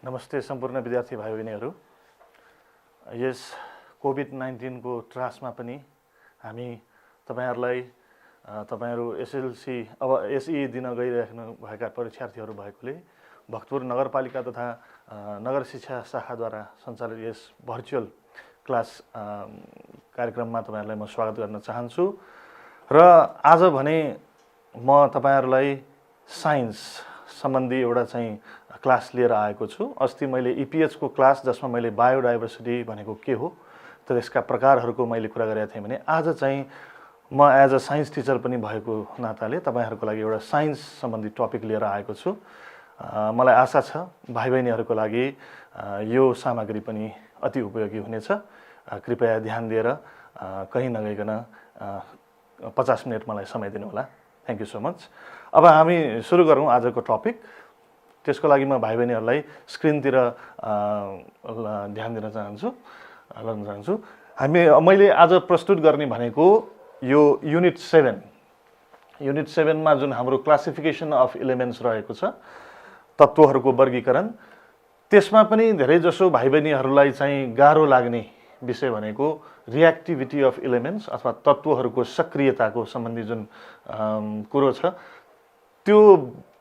नमस्ते सम्पूर्ण विद्यार्थी भाइ बहिनीहरू। यस कोभिड-19 को त्रासमा पनि हामी तपाईहरु एसएलसी अब एसई दिन गइराख्नु भएका परीक्षार्थीहरू भएकोले भक्तपुर नगरपालिका तथा नगर शिक्षा शाखाद्वारा सञ्चालित यस भर्चुअल क्लास कार्यक्रममा तपाईहरुलाई म स्वागत गर्न चाहन्छु। र आज भने म तपाईहरुलाई साइन्स सम्बन्धी एउटा चाहिँ क्लास लिएर आएको छु। अस्ति मैले ईपीएच को क्लास जसमा मैले बायोडाइभर्सिटी भनेको के हो त त्यसका प्रकारहरूको मैले कुरा गरेको थिएँ भने आज चाहिँ म एज अ साइन्स टिचर पनि भएको नाताले तपाईहरुको लागि एउटा साइन्स सम्बन्धी टपिक लिएर आएको छु। मलाई आशा छ भाइ बहिनीहरुको लागि यो सामग्री पनि अति उपयोगी हुनेछ। कृपया ध्यान दिएर कहीं नगइकन 50 मिनेट मलाई समय दिनु होला। Thank you so much. अब हामी सुरु गरौँ आजको टपिक। त्यसको लागि म भाइ बहिनीहरुलाई स्क्रिनतिर ध्यान दिन चाहन्छु। मैले आज प्रस्तुत गर्ने भनेको यो युनिट 7 मा जुन हाम्रो क्लासिफिकेसन अफ एलिमेन्ट्स रहेको छ, तत्वहरूको वर्गीकरण, त्यसमा पनि धेरै जसो भाइ बहिनीहरुलाई चाहिँ गाह्रो लाग्ने विषय भनेको रिएक्टिभिटी अफ एलिमेन्ट्स अथवा तत्वहरूको सक्रियताको सम्बन्धी जुन कुरो छ, त्यो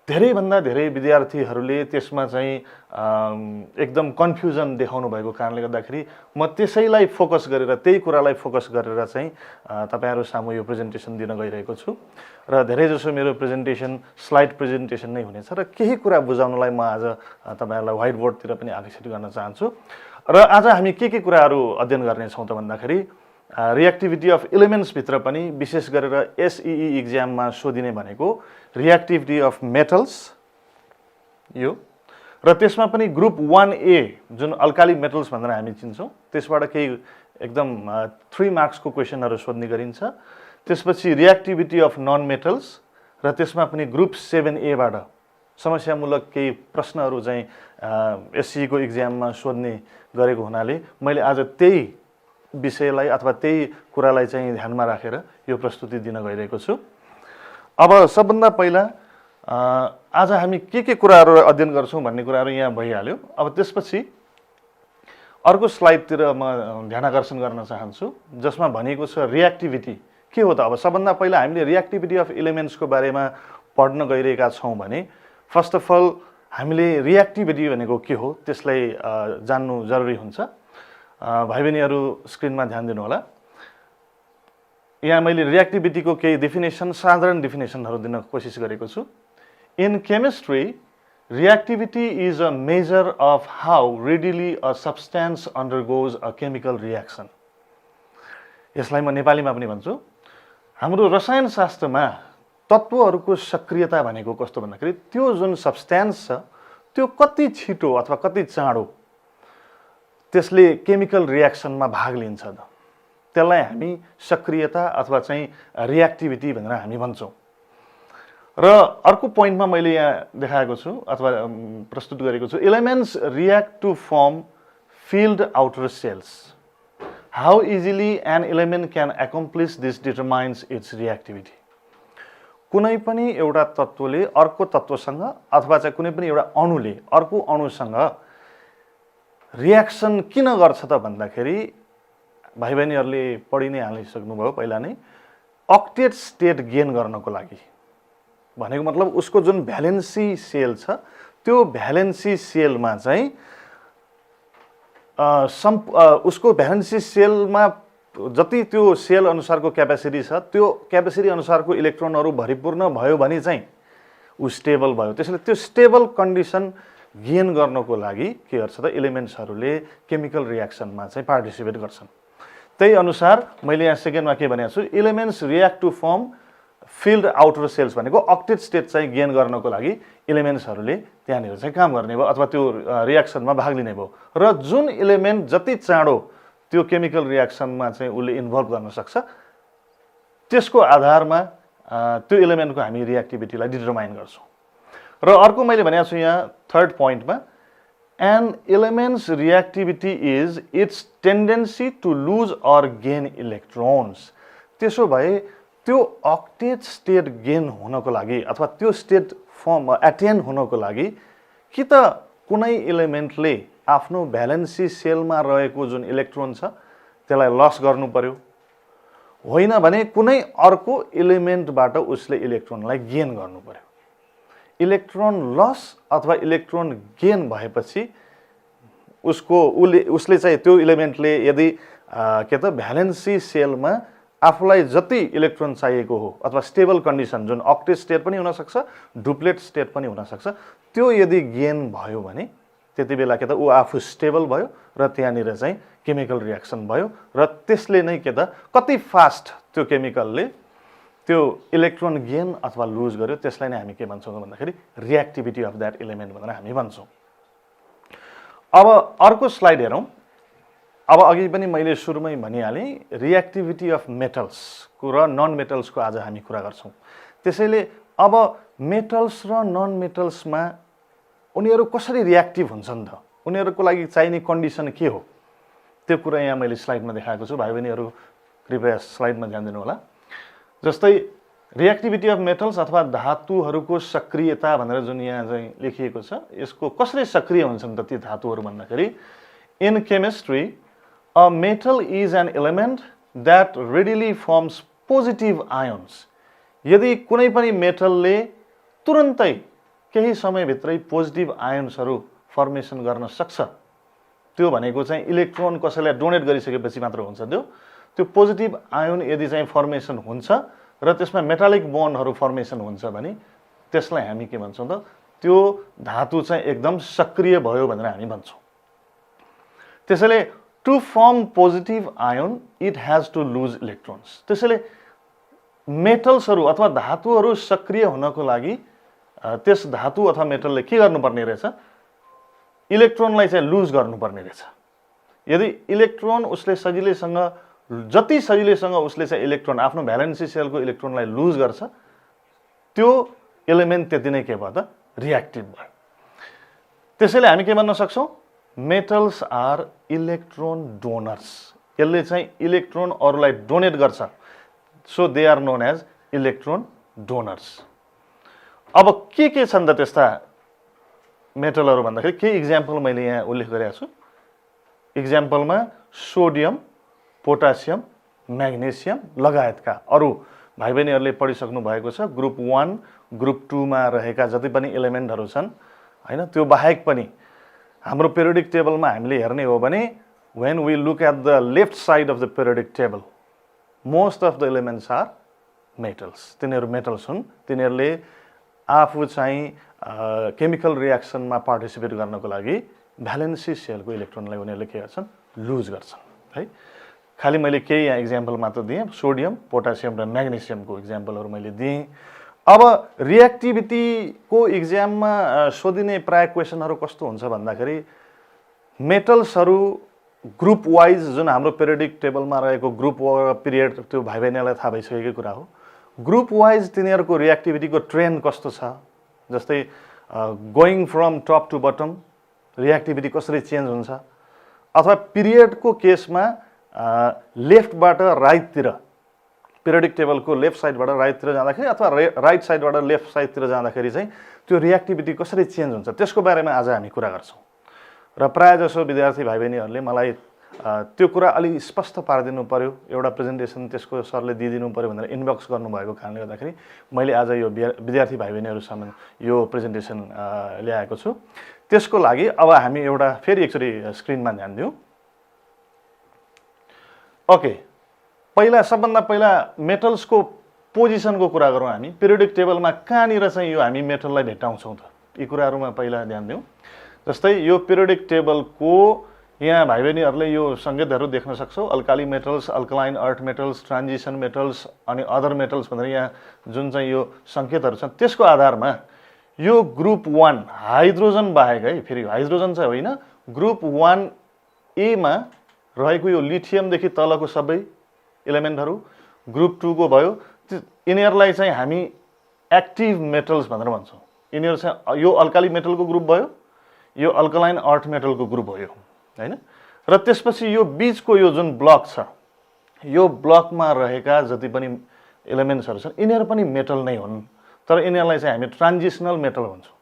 धेरै भन्दा धेरै विद्यार्थीहरूले त्यसमा चाहिँ एकदम कन्फ्युजन देखाउनु भएको कारणले गर्दाखेरि म त्यसैलाई फोकस गरेर त्यही कुरालाई फोकस गरेर चाहिँ तपाईहरु सामु यो प्रेजेन्टेसन दिन गइरहेको छु। र धेरै जसो मेरो प्रेजेन्टेसन स्लाइड प्रेजेन्टेसन नै हुनेछ र केही कुरा बुझाउनलाई म आज तपाईहरुलाई व्हाइट बोर्डतिर पनि आकर्षित गर्न चाहन्छु। र आज हामी के कुराहरू अध्ययन गर्ने छौं त भन्दाखेरि रिएक्टिभिटी अफ एलिमेन्ट्स भित्र पनि विशेष गरेर एसईई एक्जाममा सोधिने भनेको रिएक्टिभिटी अफ मेटल्स यो, र त्यसमा पनि ग्रुप 1A जुन अल्काली मेटल्स भनेर हामी चिन्छौं, त्यसबाट केही एकदम 3 मार्क्स को क्वेशनहरु सोध्ने गरिन्छ। त्यसपछि रिएक्टिभिटी अफ नन मेटल्स र त्यसमा पनि ग्रुप 7A बाट समस्यामूलक केही प्रश्नहरु चाहिँ एसई को एक्जाममा सोध्ने गरेको हुनाले मैले आज त्यही विषयलाई अथवा त्यही कुरालाई चाहिँ ध्यानमा राखेर यो प्रस्तुति दिन गइरहेको छु। अब सबभन्दा पहिला आज हामी के कुराहरू अध्ययन गर्छौं भन्ने कुराहरू यहाँ भइहाल्यो। अब त्यसपछि अर्को स्लाइडतिर म ध्यानाकर्षण गर्न चाहन्छु जसमा भनेको छ रिएक्टिभिटी के हो त। अब सबभन्दा पहिला हामीले रिएक्टिभिटी अफ एलिमेन्ट्स को बारेमा पढ्न गइरहेका छौं भने फर्स्ट अफ अल हामीले रिएक्टिभिटी भनेको के हो त्यसलाई जान्नु जरुरी हुन्छ। भाइ बहिनीहरु स्क्रिनमा ध्यान दिनु होला। यहाँ मैले रिएक्टिभिटी को केही डेफिनेसन साधारण डेफिनेसनहरु दिन कोसिस गरेको छु। In chemistry reactivity is a measure of how readily a substance undergoes a chemical reaction. यसलाई म नेपालीमा पनि भन्छु। हाम्रो रसायन शास्त्रमा तत्वहरूको सक्रियता भनेको कस्तो भन्दाखेरि त्यो जुन सब्स्टेन्स छ त्यो कति छिटो अथवा कति चाँडो त्यसले केमिकल रिएक्सनमा भाग लिन्छ त, त्यसलाई हामी सक्रियता अथवा चाहिँ रिएक्टिभिटी भनेर हामी भन्छौं। र अर्को पोइन्टमा मैले यहाँ देखाएको छु अथवा प्रस्तुत गरेको छु, elements react to form filled outer shells. How easily an element can accomplish this determines its reactivity. कुनै पनि एउटा तत्वले अर्को तत्वसँग अथवा चाहिँ कुनै पनि एउटा अणुले अर्को अणुसँग रिएक्सन किन गर्छ त भन्दाखेरि भाइ बहिनीहरुले पढि नै हालिसक्नुभयो पहिला नै, अक्टेट स्टेट गेन गर्नको लागि। भनेको मतलब उसको जुन भ्यालेन्सी सेल छ त्यो भ्यालेन्सी सेलमा चाहिँ उसको भ्यालेन्सी सेलमा जति त्यो सेल अनुसारको क्यापेसिटी छ त्यो क्यापेसिटी अनुसारको इलेक्ट्रोनहरु भरिपूर्ण भयो भने चाहिँ उ स्टेबल भयो। त्यसैले त्यो स्टेबल कन्डिसन गेन गर्नको लागि के गर्छ त एलिमेन्ट्सहरुले केमिकल रिएक्सनमा चाहिँ पार्टिसिपेट गर्छन्। त्यही अनुसार मैले यहाँ सेकेन्डमा के भनेको छु, elements react to form filled outer shells भनेको अक्टेट स्टेट चाहिँ गेन गर्नको लागि एलिमेन्ट्सहरुले त्यहाँनिर चाहिँ काम गर्ने भयो अथवा त्यो रिएक्सनमा भाग लिने भयो। र जुन एलिमेन्ट जति चाँडो त्यो केमिकल रिएक्सनमा चाहिँ उले इन्भल्भ गर्न सक्छ त्यसको आधारमा त्यो एलिमेन्टको हामी रिएक्टिभिटीलाई डिटरमाइन गर्छौं। र अर्को मैले भनेको छु यहाँ थर्ड पोइन्टमा, an element's reactivity is its tendency to lose or gain electrons. त्यसो भए त्यो अक्टेट स्टेट गेन हुनको लागि अथवा त्यो स्टेट फर्म एटेन हुनको लागि कि त कुनै इलिमेन्टले आफ्नो भ्यालेन्सी सेलमा रहेको जुन इलेक्ट्रोन छ त्यसलाई लस गर्नु पर्यो, होइन भने कुनै अर्को इलिमेन्टबाट उसले इलेक्ट्रोनलाई गेन गर्नु पर्यो। इलेक्ट्रोन लस अथवा इलेक्ट्रोन गेन भएपछि उसले चाहिँ त्यो इलिमेन्टले यदि के त भ्यालेन्सी सेलमा आफूलाई जति इलेक्ट्रोन चाहिएको हो अथवा स्टेबल कन्डिसन जुन अक्टेट स्टेट पनि हुनसक्छ, डुप्लेट स्टेट पनि हुनसक्छ, त्यो यदि गेन भयो भने त्यति बेला के त ऊ आफू स्टेबल भयो र त्यहाँनिर चाहिँ केमिकल रियाक्सन भयो र त्यसले नै के त कति फास्ट त्यो केमिकलले त्यो इलेक्ट्रोन गेन अथवा लुज गर्यो त्यसलाई नै हामी के भन्छौँ भन्दाखेरि रिएक्टिभिटी अफ द्याट इलिमेन्ट भनेर हामी भन्छौँ। अब अर्को स्लाइड हेरौँ। अब अघि पनि मैले सुरुमै भनिहालेँ रिएक्टिभिटी अफ मेटल्सको र नन मेटल्सको आज हामी कुरा गर्छौँ। त्यसैले अब मेटल्स र नन मेटल्समा उनीहरू कसरी रिएक्टिभ हुन्छन् त, उनीहरूको लागि चाहिने कन्डिसन के हो, त्यो कुरा यहाँ मैले स्लाइडमा देखाएको छु। भाइ बहिनीहरू कृपया स्लाइडमा ध्यान दिनु होला। जस्तै रिएक्टिभिटी अफ मेटल्स अथवा धातुहरूको सक्रियता भनेर जुन यहाँ चाहिँ लेखिएको छ, यसको कसरी सक्रिय हुन्छन् त ती धातुहरू भन्दाखेरि in chemistry a metal is an element that readily forms positive ions. यदि कुनै पनि मेटलले तुरन्तै केही समयभित्रै पोजिटिभ आयोन्सहरू फर्मेसन गर्न सक्छ, त्यो भनेको चाहिँ इलेक्ट्रोन कसैलाई डोनेट गरिसकेपछि मात्र हुन्छ। त्यो पोजिटिभ आयोन यदि चाहिँ फर्मेसन हुन्छ र त्यसमा मेटालिक बोन्डहरू फर्मेसन हुन्छ भने त्यसलाई हामी के भन्छौँ त, त्यो धातु चाहिँ एकदम सक्रिय भयो भनेर हामी भन्छौँ। त्यसैले to form positive ion it has to lose electrons. त्यसैले मेटल्सहरू अथवा धातुहरू सक्रिय हुनको लागि त्यस धातु अथवा मेटलले के गर्नुपर्ने रहेछ, इलेक्ट्रोनलाई चाहिँ लुज गर्नुपर्ने रहेछ। यदि इलेक्ट्रोन उसले जति सजिलैसँग उसले चाहिँ इलेक्ट्रोन आफ्नो भ्यालेन्सी सेलको इलेक्ट्रोनलाई लुज गर्छ, त्यो एलिमेन्ट त्यति नै के भयो त रिएक्टिभ भयो। त्यसैले हामी के भन्न सक्छौँ, मेटल्स आर इलेक्ट्रोन डोनर्स। यसले चाहिँ इलेक्ट्रोन अरूलाई डोनेट गर्छ, so they are known as electron donors. अब के छन् त त्यस्ता मेटलहरू भन्दाखेरि के इक्जाम्पल मैले यहाँ उल्लेख गरेको छु। इक्जाम्पलमा सोडियम, पोटासियम, म्याग्नेसियम लगायतका अरू भाइ बहिनीहरूले पढिसक्नु भएको छ। ग्रुप 1 ग्रुप 2 मा रहेका जति पनि एलिमेन्टहरू छन् हैन, त्यो बाहेक पनि हाम्रो पिरियोडिक टेबलमा हामीले हेर्ने हो भने when we look at the left side of the periodic table, most of the elements are metals. तिनीहरू मेटल्स हुन्। तिनीहरूले आफू चाहिँ केमिकल रियाक्सनमा पार्टिसिपेट गर्नको लागि भ्यालेन्सी सेलको इलेक्ट्रोनलाई उनीहरूले के गर्छन्, लुज गर्छन् है। खालि मैले केही यहाँ इक्जाम्पल मात्र दिएँ, सोडियम, पोटासियम र म्याग्नेसियमको इक्जाम्पलहरू मैले दिएँ। अब रिएक्टिभिटीको इक्जाममा सोधिने प्राय क्वेसनहरू कस्तो हुन्छ भन्दाखेरि मेटल्सहरू ग्रुप वाइज जुन हाम्रो पिरियोडिक टेबलमा रहेको ग्रुप पिरियड, त्यो भाइ बहिनीलाई थाहा भइसकेकै कुरा हो। ग्रुप वाइज तिनीहरूको रिएक्टिभिटीको ट्रेन्ड कस्तो छ, जस्तै going from top to bottom reactivity कसरी चेन्ज हुन्छ, अथवा पिरियडको केसमा लेफ्टबाट राइटतिर, पिरियोडिक टेबलको लेफ्ट साइडबाट राइटतिर जाँदाखेरि अथवा राइट साइडबाट लेफ्ट साइडतिर जाँदाखेरि चाहिँ त्यो रिएक्टिभिटी कसरी चेन्ज हुन्छ त्यसको बारेमा आज हामी कुरा गर्छौँ। र प्रायःजसो विद्यार्थी भाइ बहिनीहरूले मलाई त्यो कुरा अलि स्पष्ट पारिदिनु पर्यो, एउटा प्रेजेन्टेसन त्यसको सरले दिइदिनु पर्यो भनेर इनबक्स गर्नुभएको कारणले गर्दाखेरि मैले आज यो विद्यार्थी भाइ बहिनीहरूसम्म यो प्रेजेन्टेसन ल्याएको छु। त्यसको लागि अब हामी एउटा फेरि एकचोटि स्क्रिनमा ध्यान दिउँ। ओके, सबभन्दा पहिला मेटल्सको पोजिसनको कुरा गरौँ। हामी पिरियोडिक टेबलमा कहाँनिर चाहिँ यो हामी मेटललाई भेट्टाउँछौँ त, यी कुराहरूमा पहिला ध्यान दिउँ। जस्तै यो पिरियोडिक टेबलको यहाँ भाइ बहिनीहरूले यो सङ्केतहरू देख्न सक्छौँ, alkali metals, alkaline earth metals, transition metals अनि अदर मेटल्स भनेर यहाँ जुन चाहिँ यो सङ्केतहरू छन् त्यसको आधारमा यो ग्रुप 1 हाइड्रोजन बाहेक है, फेरि हाइड्रोजन चाहिँ होइन, ग्रुप 1A मा रहेको यो लिथियमदेखि तलको सबै एलिमेन्टहरू ग्रुप 2 को भयो, यिनीहरूलाई चाहिँ हामी एक्टिभ मेटल्स भनेर भन्छौँ। यिनीहरू चाहिँ यो अल्काली मेटलको ग्रुप भयो, यो अल्कलाइन अर्थ मेटलको ग्रुप हो यो हैन। र त्यसपछि यो बीचको यो जुन ब्लक छ, यो ब्लकमा रहेका जति पनि एलिमेन्ट्सहरू छन् यिनीहरू पनि मेटल नै हुन्, तर यिनीहरूलाई चाहिँ हामी ट्रान्जिसनल मेटल भन्छौँ।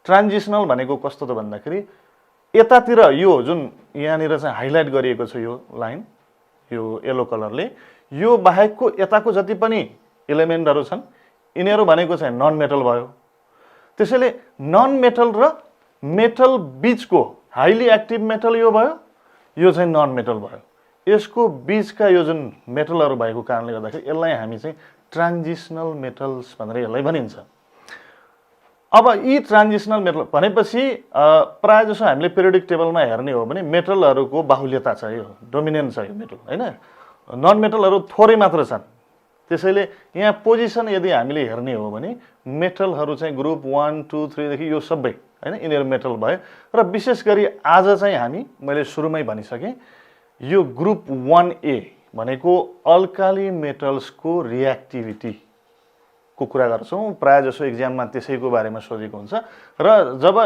ट्रान्जिसनल भनेको कस्तो त भन्दाखेरि यतातिर यो जुन यहाँनिर चाहिँ हाइलाइट गरिएको छ यो लाइन, यो येलो कलरले, यो बाहेकको यताको जति पनि इलिमेन्टहरू छन् यिनीहरू भनेको चाहिँ नन मेटल भयो। त्यसैले नन मेटल र मेटल बीचको हाइली एक्टिभ मेटल यो भयो, यो चाहिँ नन मेटल भयो। यसको बीचका यो जुन मेटलहरू भएको कारणले गर्दाखेरि यसलाई हामी चाहिँ ट्रान्जिसनल मेटल्स भनेर यसलाई भनिन्छ। अब यी ट्रान्जिसनल मेटल भनेपछि प्राय जसो हामीले पिरियोडिक टेबलमा हेर्ने हो भने मेटलहरूको बाहुल्यता छ, यो डोमिनेन्ट छ यो मेटल हैन। नन मेटलहरू थोरै मात्र छन्। त्यसैले यहाँ पोजिसन यदि हामीले हेर्ने हो भने मेटलहरू चाहिँ ग्रुप 1 2 3 देखि यो सबै हैन यिनीहरू मेटल भयो। र विशेष गरी आज चाहिँ हामी मैले सुरुमै भनिसकेँ यो ग्रुप 1A भनेको अल्काली मेटल्सको रिएक्टिभिटी को कुरा गर्छौं। प्राय जसो एक्जाममा त्यसैको बारेमा सोधेको हुन्छ र जब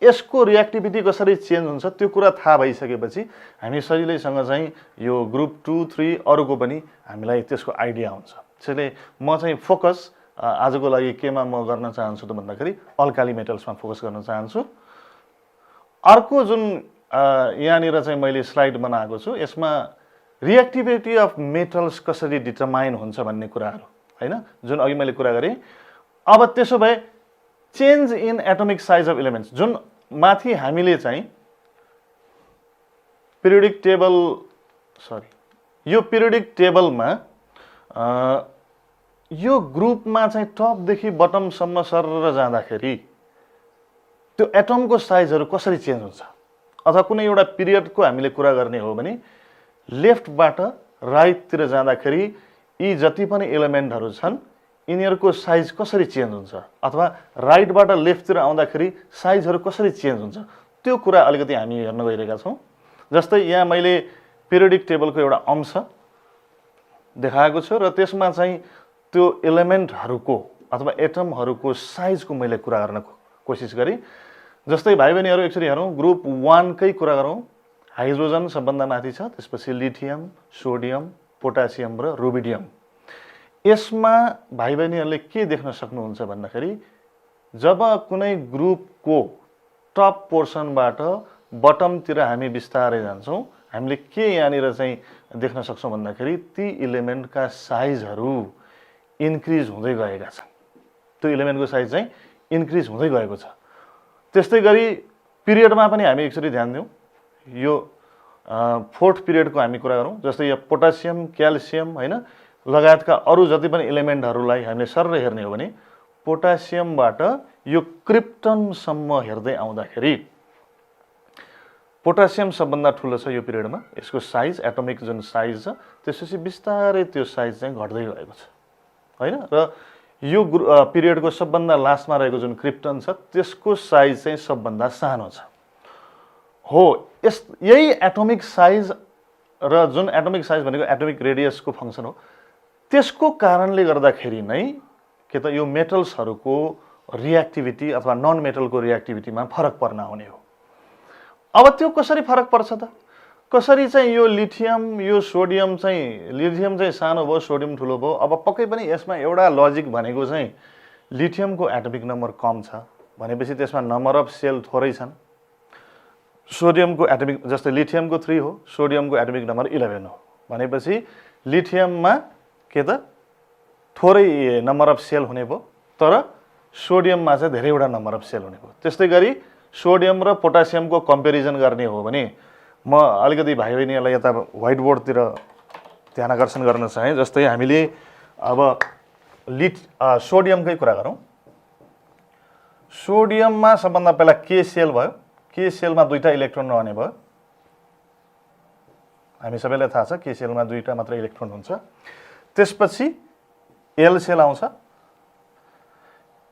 यसको रिएक्टिभिटी कसरी चेन्ज हुन्छ त्यो कुरा थाहा भइसकेपछि हामी सजिलैसँग चाहिँ यो ग्रुप 2 3 अरूको पनि हामीलाई त्यसको आइडिया हुन्छ। त्यसैले म चाहिँ फोकस आजको लागि केमा म गर्न चाहन्छु त भन्दाखेरि अल्काली मेटल्समा फोकस गर्न चाहन्छु। अर्को जुन यहाँनिर चाहिँ मैले स्लाइड बनाएको छु यसमा रिएक्टिभिटी अफ मेटल्स कसरी डिटरमाइन हुन्छ भन्ने कुराहरू हैन जुन अघि मैले कुरा गरेँ। अब त्यसो भए change in atomic size of elements जुन माथि हामीले चाहिँ पिरियोडिक टेबल यो पिरियोडिक टेबलमा यो ग्रुपमा चाहिँ टपदेखि बटमसम्म सरेर जाँदाखेरि त्यो एटमको साइजहरू कसरी चेन्ज हुन्छ अथवा कुनै एउटा पिरियडको हामीले कुरा गर्ने हो भने लेफ्टबाट राइटतिर जाँदाखेरि यी जति पनि एलिमेन्टहरू छन् यिनीहरूको साइज कसरी चेन्ज हुन्छ अथवा राइटबाट लेफ्टतिर आउँदाखेरि साइजहरू कसरी चेन्ज हुन्छ त्यो कुरा अलिकति हामी हेर्न गइरहेका छौँ। जस्तै यहाँ मैले पिरियोडिक टेबलको एउटा अंश देखाएको छु र त्यसमा चाहिँ त्यो एलिमेन्टहरूको अथवा एटमहरूको साइजको मैले कुरा गर्न कोसिस गरेँ। जस्तै भाइ बहिनीहरू एकचोटि हेरौँ ग्रुप 1 कै कुरा गरौँ। हाइड्रोजन सबभन्दा माथि छ, त्यसपछि लिथियम, सोडियम, पोटासियम र रुबिडियम। यसमा भाइ बहिनीहरूले के देख्न सक्नुहुन्छ भन्दाखेरि जब कुनै ग्रुपको टप पोर्सनबाट बटमतिर हामी बिस्तारै जान्छौँ हामीले के यहाँनिर चाहिँ देख्न सक्छौँ भन्दाखेरि ती एलिमेन्टका साइजहरू इन्क्रिज हुँदै गएका छन्। त्यो एलिमेन्टको साइज चाहिँ इन्क्रिज हुँदै गएको छ। त्यस्तै गरी पिरियडमा पनि हामी एकचोटि ध्यान दिउँ। यो फोर्थ पिरियडको हामी कुरा गरौँ। जस्तै यो पोटासियम, क्याल्सियम हैन लगायतका अरू जति पनि एलिमेन्टहरूलाई हामीले सरर हेर्ने हो भने पोटासियमबाट यो क्रिप्टनसम्म हेर्दै आउँदाखेरि पोटासियम सबभन्दा ठुलो छ यो पिरियडमा। यसको साइज एटोमिक जुन साइज छ त्यसपछि बिस्तारै त्यो साइज चाहिँ घट्दै गएको छ हैन। र यो पिरियडको सबभन्दा लास्टमा रहेको जुन क्रिप्टन छ त्यसको साइज चाहिँ सबभन्दा सानो छ। हो यही एटोमिक साइज र जुन एटोमिक साइज भनेको एटोमिक रेडियसको फंक्सन हो त्यसको कारणले गर्दाखेरि नै के त यो मेटल्सहरूको रिएक्टिभिटी अथवा नन मेटलको रिएक्टिभिटीमा फरक पर्न आउने हो। अब त्यो कसरी फरक पर्छ त कसरी चाहिँ यो लिथियम यो सोडियम चाहिँ लिथियम चाहिँ सानो भयो सोडियम ठुलो भयो। अब पक्कै पनि यसमा एउटा लजिक भनेको चाहिँ लिथियमको एटोमिक नम्बर कम छ भनेपछि त्यसमा नम्बर अफ सेल थोरै छन्। सोडियमको एटोमिक जस्तै लिथियमको 3 हो, सोडियमको एटोमिक नम्बर 11 हो भनेपछि लिथियममा के त थोरै नम्बर अफ सेल हुने भयो तर सोडियममा चाहिँ धेरैवटा नम्बर अफ सेल हुने भयो। त्यस्तै गरी सोडियम र पोटासियमको कम्पेरिजन गर्ने हो भने म अलिकति भाइ बहिनीहरूलाई यता व्हाइट बोर्डतिर ध्यान आकर्षण गर्न चाहे। जस्तै हामीले अब सोडियमकै कुरा गरौँ। सोडियममा सबभन्दा पहिला के सेल भयो। के सेलमा दुईटा इलेक्ट्रोन रहने भयो। हामी सबैलाई थाहा छ के सेलमा दुईटा मात्र इलेक्ट्रोन हुन्छ। त्यसपछि एल सेल आउँछ।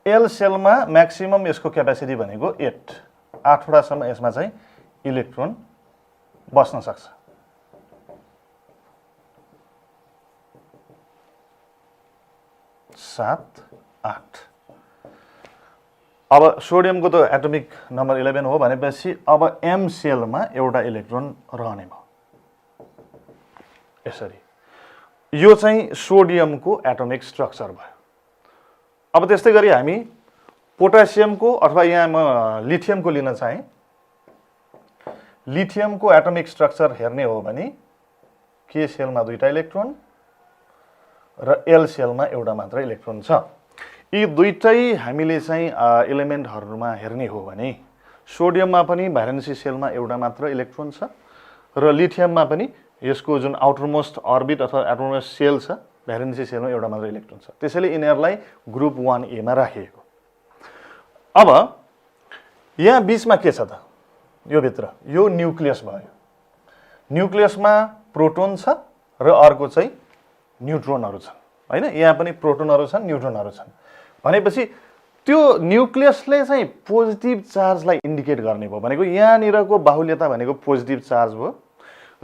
एल सेलमा म्याक्सिमम यसको क्यापेसिटी भनेको 8 वटासम्म यसमा चाहिँ इलेक्ट्रोन बस्न सक्छ। सात 8 अब सोडियमको त एटोमिक नम्बर 11 हो भनेपछि अब एम सेलमा एउटा इलेक्ट्रोन रहने भयो। यसरी यो चाहिँ सोडियमको एटोमिक स्ट्रक्चर भयो। अब त्यस्तै गरी हामी पोटासियमको अथवा यहाँ म लिथियमको लिन चाहे, लिथियमको एटमिक स्ट्रक्चर हेर्ने हो भने के सेलमा 2टा इलेक्ट्रोन र एल सेलमा एउटा मात्र इलेक्ट्रोन छ। यी दुईटै हामीले चाहिँ एलिमेन्टहरुमा हेर्ने हो भने सोडियममा पनि भ्यालेन्सी सेलमा एउटा मात्र इलेक्ट्रोन छ र लिथियममा पनि यसको जुन आउटरमोस्ट अर्बिट अथवा एटमोस्ट सेल छ भ्यालेन्सी सेलमा एउटा मात्र इलेक्ट्रोन छ। त्यसैले यिनीहरूलाई ग्रुप 1A मा राखिएको। अब यहाँ बीचमा के छ त? यो भित्र यो न्यूक्लियस भयो। न्यूक्लियसमा प्रोटोन छ र अर्को चाहिँ न्यूट्रोनहरु छन्, हैन? यहाँ पनि प्रोटोनहरु छन्, न्यूट्रोनहरु छन्। भनेपछि त्यो न्यूक्लियसले चाहिँ पोजिटिभ चार्जलाई इन्डिकेट गर्ने भयो। भनेको यहाँनिरको बाहुल्यता भनेको पोजिटिभ चार्ज भयो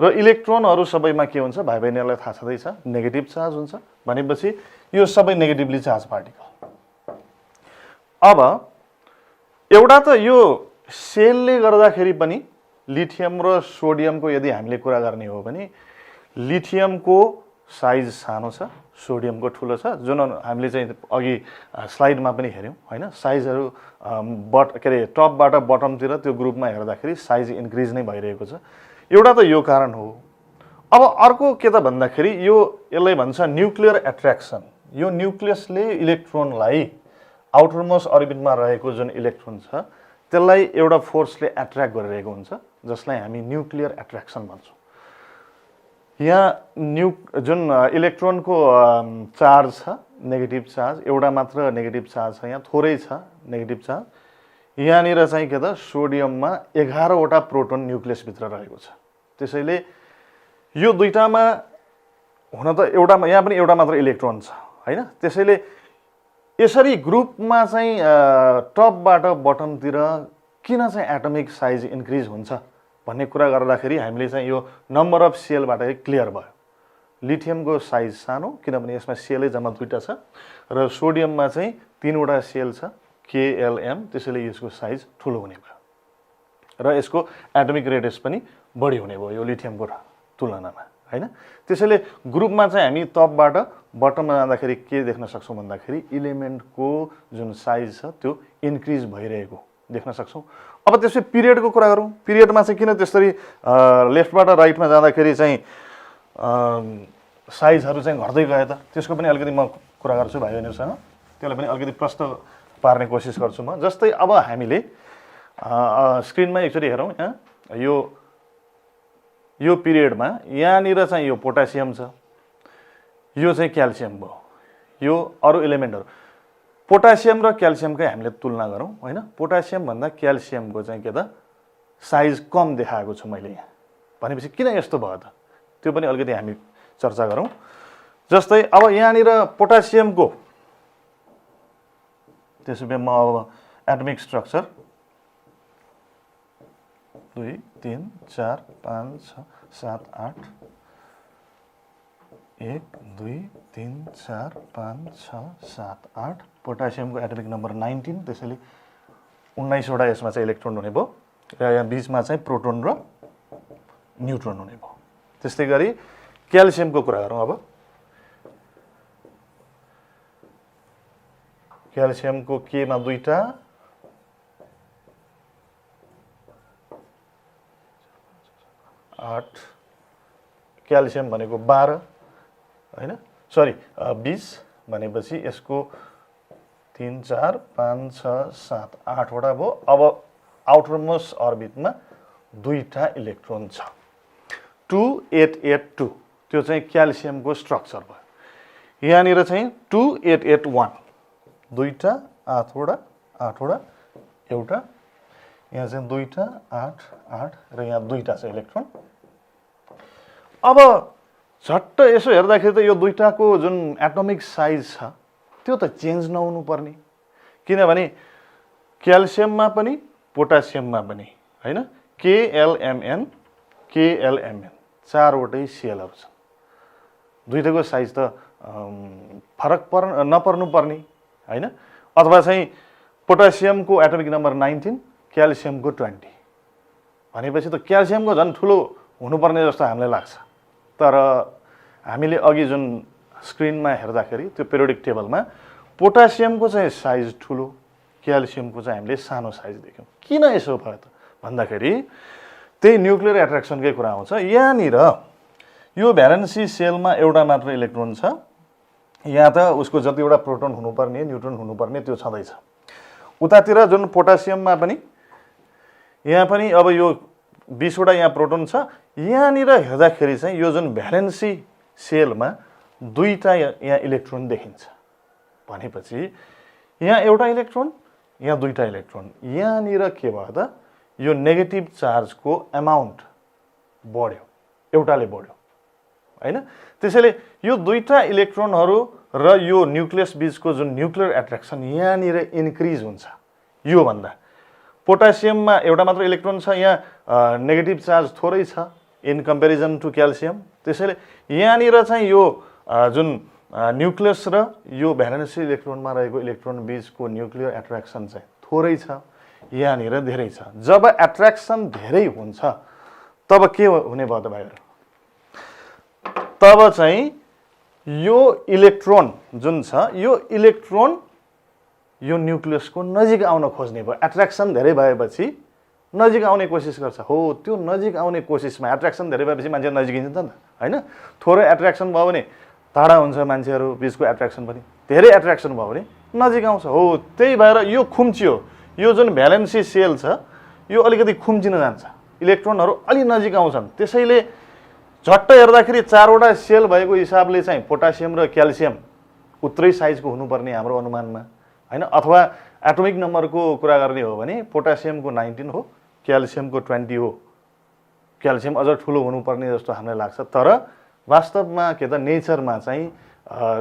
र इलेक्ट्रोनहरु सबैमा के हुन्छ? भाइ बहिनीहरुलाई थाहा छँदै छ, नेगेटिभ चार्ज हुन्छ। भनेपछि यो सबै नेगेटिभली चार्ज पार्टिकल। अब एउटा त यो सेलले गर्दाखेरि पनि लिथियम र सोडियमको यदि हामीले कुरा गर्ने हो भने लिथियमको साइज सानो छ, सोडियमको ठुलो छ, जुन हामीले चाहिँ अघि स्लाइडमा पनि हेर्यौं, हैन? साइजहरु के अरे टपबाट बटमतिर त्यो ग्रुपमा हेर्दाखेरि साइज इन्क्रिज नै भइरहेको छ। एउटा त यो कारण हो। अब अर्को के त भन्दाखेरि यो यसलाई भन्छ न्यूक्लियर एट्र्याक्सन। यो न्यूक्लियसले इलेक्ट्रोनलाई आउटरमोस्ट अर्बिटमा रहेको जुन इलेक्ट्रोन छ त्यसलाई एउटा फोर्सले एट्र्याक्ट गरिरहेको हुन्छ, जसलाई हामी न्यूक्लियर एट्र्याक्सन भन्छौं। यहाँ जुन इलेक्ट्रोनको चार्ज छ नेगेटिभ चार्ज, एउटा मात्र नेगेटिभ चार्ज छ, यहाँ थोरै छ नेगेटिभ चार्ज। यहाँनिर चाहिँ के त सोडियममा 11 वटा प्रोटोन न्यूक्लियस भित्र रहेको छ। त्यसैले यो दुईटामा हुन त एउटामा यहाँ पनि एउटा मात्र इलेक्ट्रोन छ, हैन? त्यसैले यसरी ग्रुपमा चाहिँ टपबाट बटमतिर किन चाहिँ एटमिक साइज इन्क्रिज हुन्छ भन्ने कुरा गर्दाखेरि हामीले चाहिँ यो नम्बर अफ सेलबाटै क्लियर भयो। लिथियमको साइज सानो किनभने यसमा सेलै जम्मा 2टा छ र सोडियममा चाहिँ 3 वटा सेल छ KLM, त्यसैले यसको साइज ठुलो हुने भयो र यसको एटमिक रेडियस पनि बढी हुने भयो यो लिथियमको तुलनामा, हैन? त्यसैले ग्रुपमा चाहिँ हामी टपबाट बटममा जाँदाखेरि के देख्न सक्छौं भन्दाखेरि इलिमेन्टको जुन साइज छ त्यो इन्क्रिज भइरहेको देख्न सक्छौं। अब त्यसै पिरियडको कुरा गरौँ। पिरियडमा चाहिँ किन त्यसरी लेफ्टबाट राइटमा जाँदाखेरि चाहिँ साइजहरु चाहिँ घट्दै गए त? त्यसको पनि अलिकति म कुरा गर्छु भाइ बहिनीहरुसँग, त्यसलाई पनि अलिकति प्रश्न पार्ने कोसिस गर्छु म। जस्तै अब हामीले स्क्रिनमा एकचोटी हेरौँ। यहाँ यो पिरियडमा यहाँनिर चाहिँ यो पोटासियम छ, यो चाहिँ क्याल्सियम भयो, यो अरु एलिमेन्टहरु। पोटासियम र क्याल्सियमकै हामीले तुलना गरौँ, हैन? पोटासियम भन्दा क्याल्सियमको चाहिँ के त साइज कम देखाएको छु मैले यहाँ। भनेपछि किन यस्तो भयो त? त्यो पनि अलिकति हामी चर्चा गरौँ। जस्तै अब यहाँनिर पोटासियमको त्यसैले म अब एटमिक स्ट्रक्चर 2 3 4 5 6 7 8 1 2 3 4 5 6 7 8 पोटासियमको एटमिक नम्बर 19, त्यसैले 19 वटा यसमा चाहिँ इलेक्ट्रोन हुने भयो र यहाँ बीचमा चाहिँ प्रोटोन र न्यूट्रोन हुने भयो। त्यस्तै गरी क्याल्सियमको कुरा गरौँ। अब क्याल्सियमको केमा 2टा, आठ, क्याल्सियम भनेको 12, हैन? सरी 20 भनेपछि यसको 3 4 5 6 7 8 वटा भयो। अब आउटरमोस्ट अर्बिटमा 2टा इलेक्ट्रोन छ, 2 8 8 2, त्यो चाहिँ क्याल्सियमको स्ट्रक्चर भयो। यहाँनिर चाहिँ 2 8 8 1, 2टा 8 वटा 8 वटा एउटा, यहाँ चाहिँ 2टा 8 8 र यहाँ 2टा छ इलेक्ट्रोन। अब झट्ट यसो हेर्दाखेरि त यो 2टाको जुन एटमिक साइज छ त्यो त चेन्ज नहुनु पर्ने, किनभने क्याल्सियममा पनि पोटासियममा पनि, हैन? KLMN KLMN 4 वटै सेलहरु छन्। दुईटाको साइज त फरक नपर्नु पर्ने, हैन? अथवा चाहिँ पोटासियमको एटमिक नम्बर 19, क्याल्सियमको 20 भनेपछि त क्याल्सियमको झन् ठुलो हुनुपर्ने जस्तो हामीलाई लाग्छ। तर हामीले अघि जुन स्क्रिनमा हेर्दाखेरि त्यो पेरियोडिक टेबलमा पोटासियमको चाहिँ साइज ठुलो, क्याल्सियमको चाहिँ हामीले सानो साइज देख्यौँ। किन यसो भयो त भन्दाखेरि त्यही न्युक्लियर एट्र्याक्सनकै कुरा आउँछ। यहाँनिर यो भ्यालेन्सी सेलमा एउटा मात्र इलेक्ट्रोन छ, यहाँ त उसको जतिवटा प्रोटोन हुनुपर्ने न्युट्रोन हुनुपर्ने त्यो छँदैछ। उतातिर जुन पोटासियममा पनि यहाँ पनि अब यो 20 वटा यहाँ प्रोटोन छ, यहाँनिर हेर्दाखेरि चाहिँ यो जुन भ्यालेन्सी सेलमा दुईटा यहाँ इलेक्ट्रोन देखिन्छ भनेपछि यहाँ एउटा इलेक्ट्रोन यहाँ दुईटा इलेक्ट्रोन। यहाँनिर के भयो त यो नेगेटिभ चार्जको अमाउन्ट बढ्यो, एउटाले बढ्यो हैन। त्यसैले यो दुईटा इलेक्ट्रोनहरू र यो न्युक्लियस बीचको जुन न्युक्लियर एट्र्याक्सन यहाँनिर इन्क्रिज हुन्छ। यो भन्दा पोटासियममा एउटा मात्र इलेक्ट्रोन छ, यहाँ नेगेटिभ चार्ज थोरै छ इन कम्पेरिजन टु क्याल्सियम। त्यसैले यहाँनिर चाहिँ यो जुन न्युक्लियस र यो भ्यालेन्सी इलेक्ट्रोनमा रहेको इलेक्ट्रोन बीचको न्युक्लियर एट्र्याक्सन चाहिँ थोरै छ, यहाँनिर धेरै छ। जब एट्र्याक्सन धेरै हुन्छ तब के हुने भयो त भाइहरु, तब चाहिँ यो इलेक्ट्रोन जुन छ यो इलेक्ट्रोन यो न्युक्लियसको नजिक आउन खोज्ने भयो। एट्र्याक्सन धेरै भएपछि नजिक आउने कोसिस गर्छ। हो, त्यो नजिक आउने कोसिसमा एट्र्याक्सन धेरै भएपछि मान्छे नजिकिन्छ त हैन। थोरै एट्र्याक्सन भयो भने टाढा हुन्छ मान्छेहरू बीचको एट्र्याक्सन पनि, धेरै एट्र्याक्सन भयो भने नजिक आउँछ। हो, त्यही भएर यो खुम्चियो, यो जुन भ्यालेन्सी सेल छ यो अलिकति खुम्चिन जान्छ, इलेक्ट्रोनहरू अलि नजिक आउँछन्। त्यसैले झट्ट हेर्दाखेरि 4 वटा सेल भएको हिसाबले चाहिँ पोटासियम र क्याल्सियम उत्रै साइजको हुनुपर्ने हाम्रो अनुमानमा हैन। अथवा एटोमिक नम्बरको कुरा गर्ने हो भने पोटासियमको 19 हो, क्याल्सियमको 20 हो। क्याल्सियम अझ ठुलो हुनुपर्ने जस्तो हामीलाई लाग्छ, तर वास्तवमा के त नेचरमा चाहिँ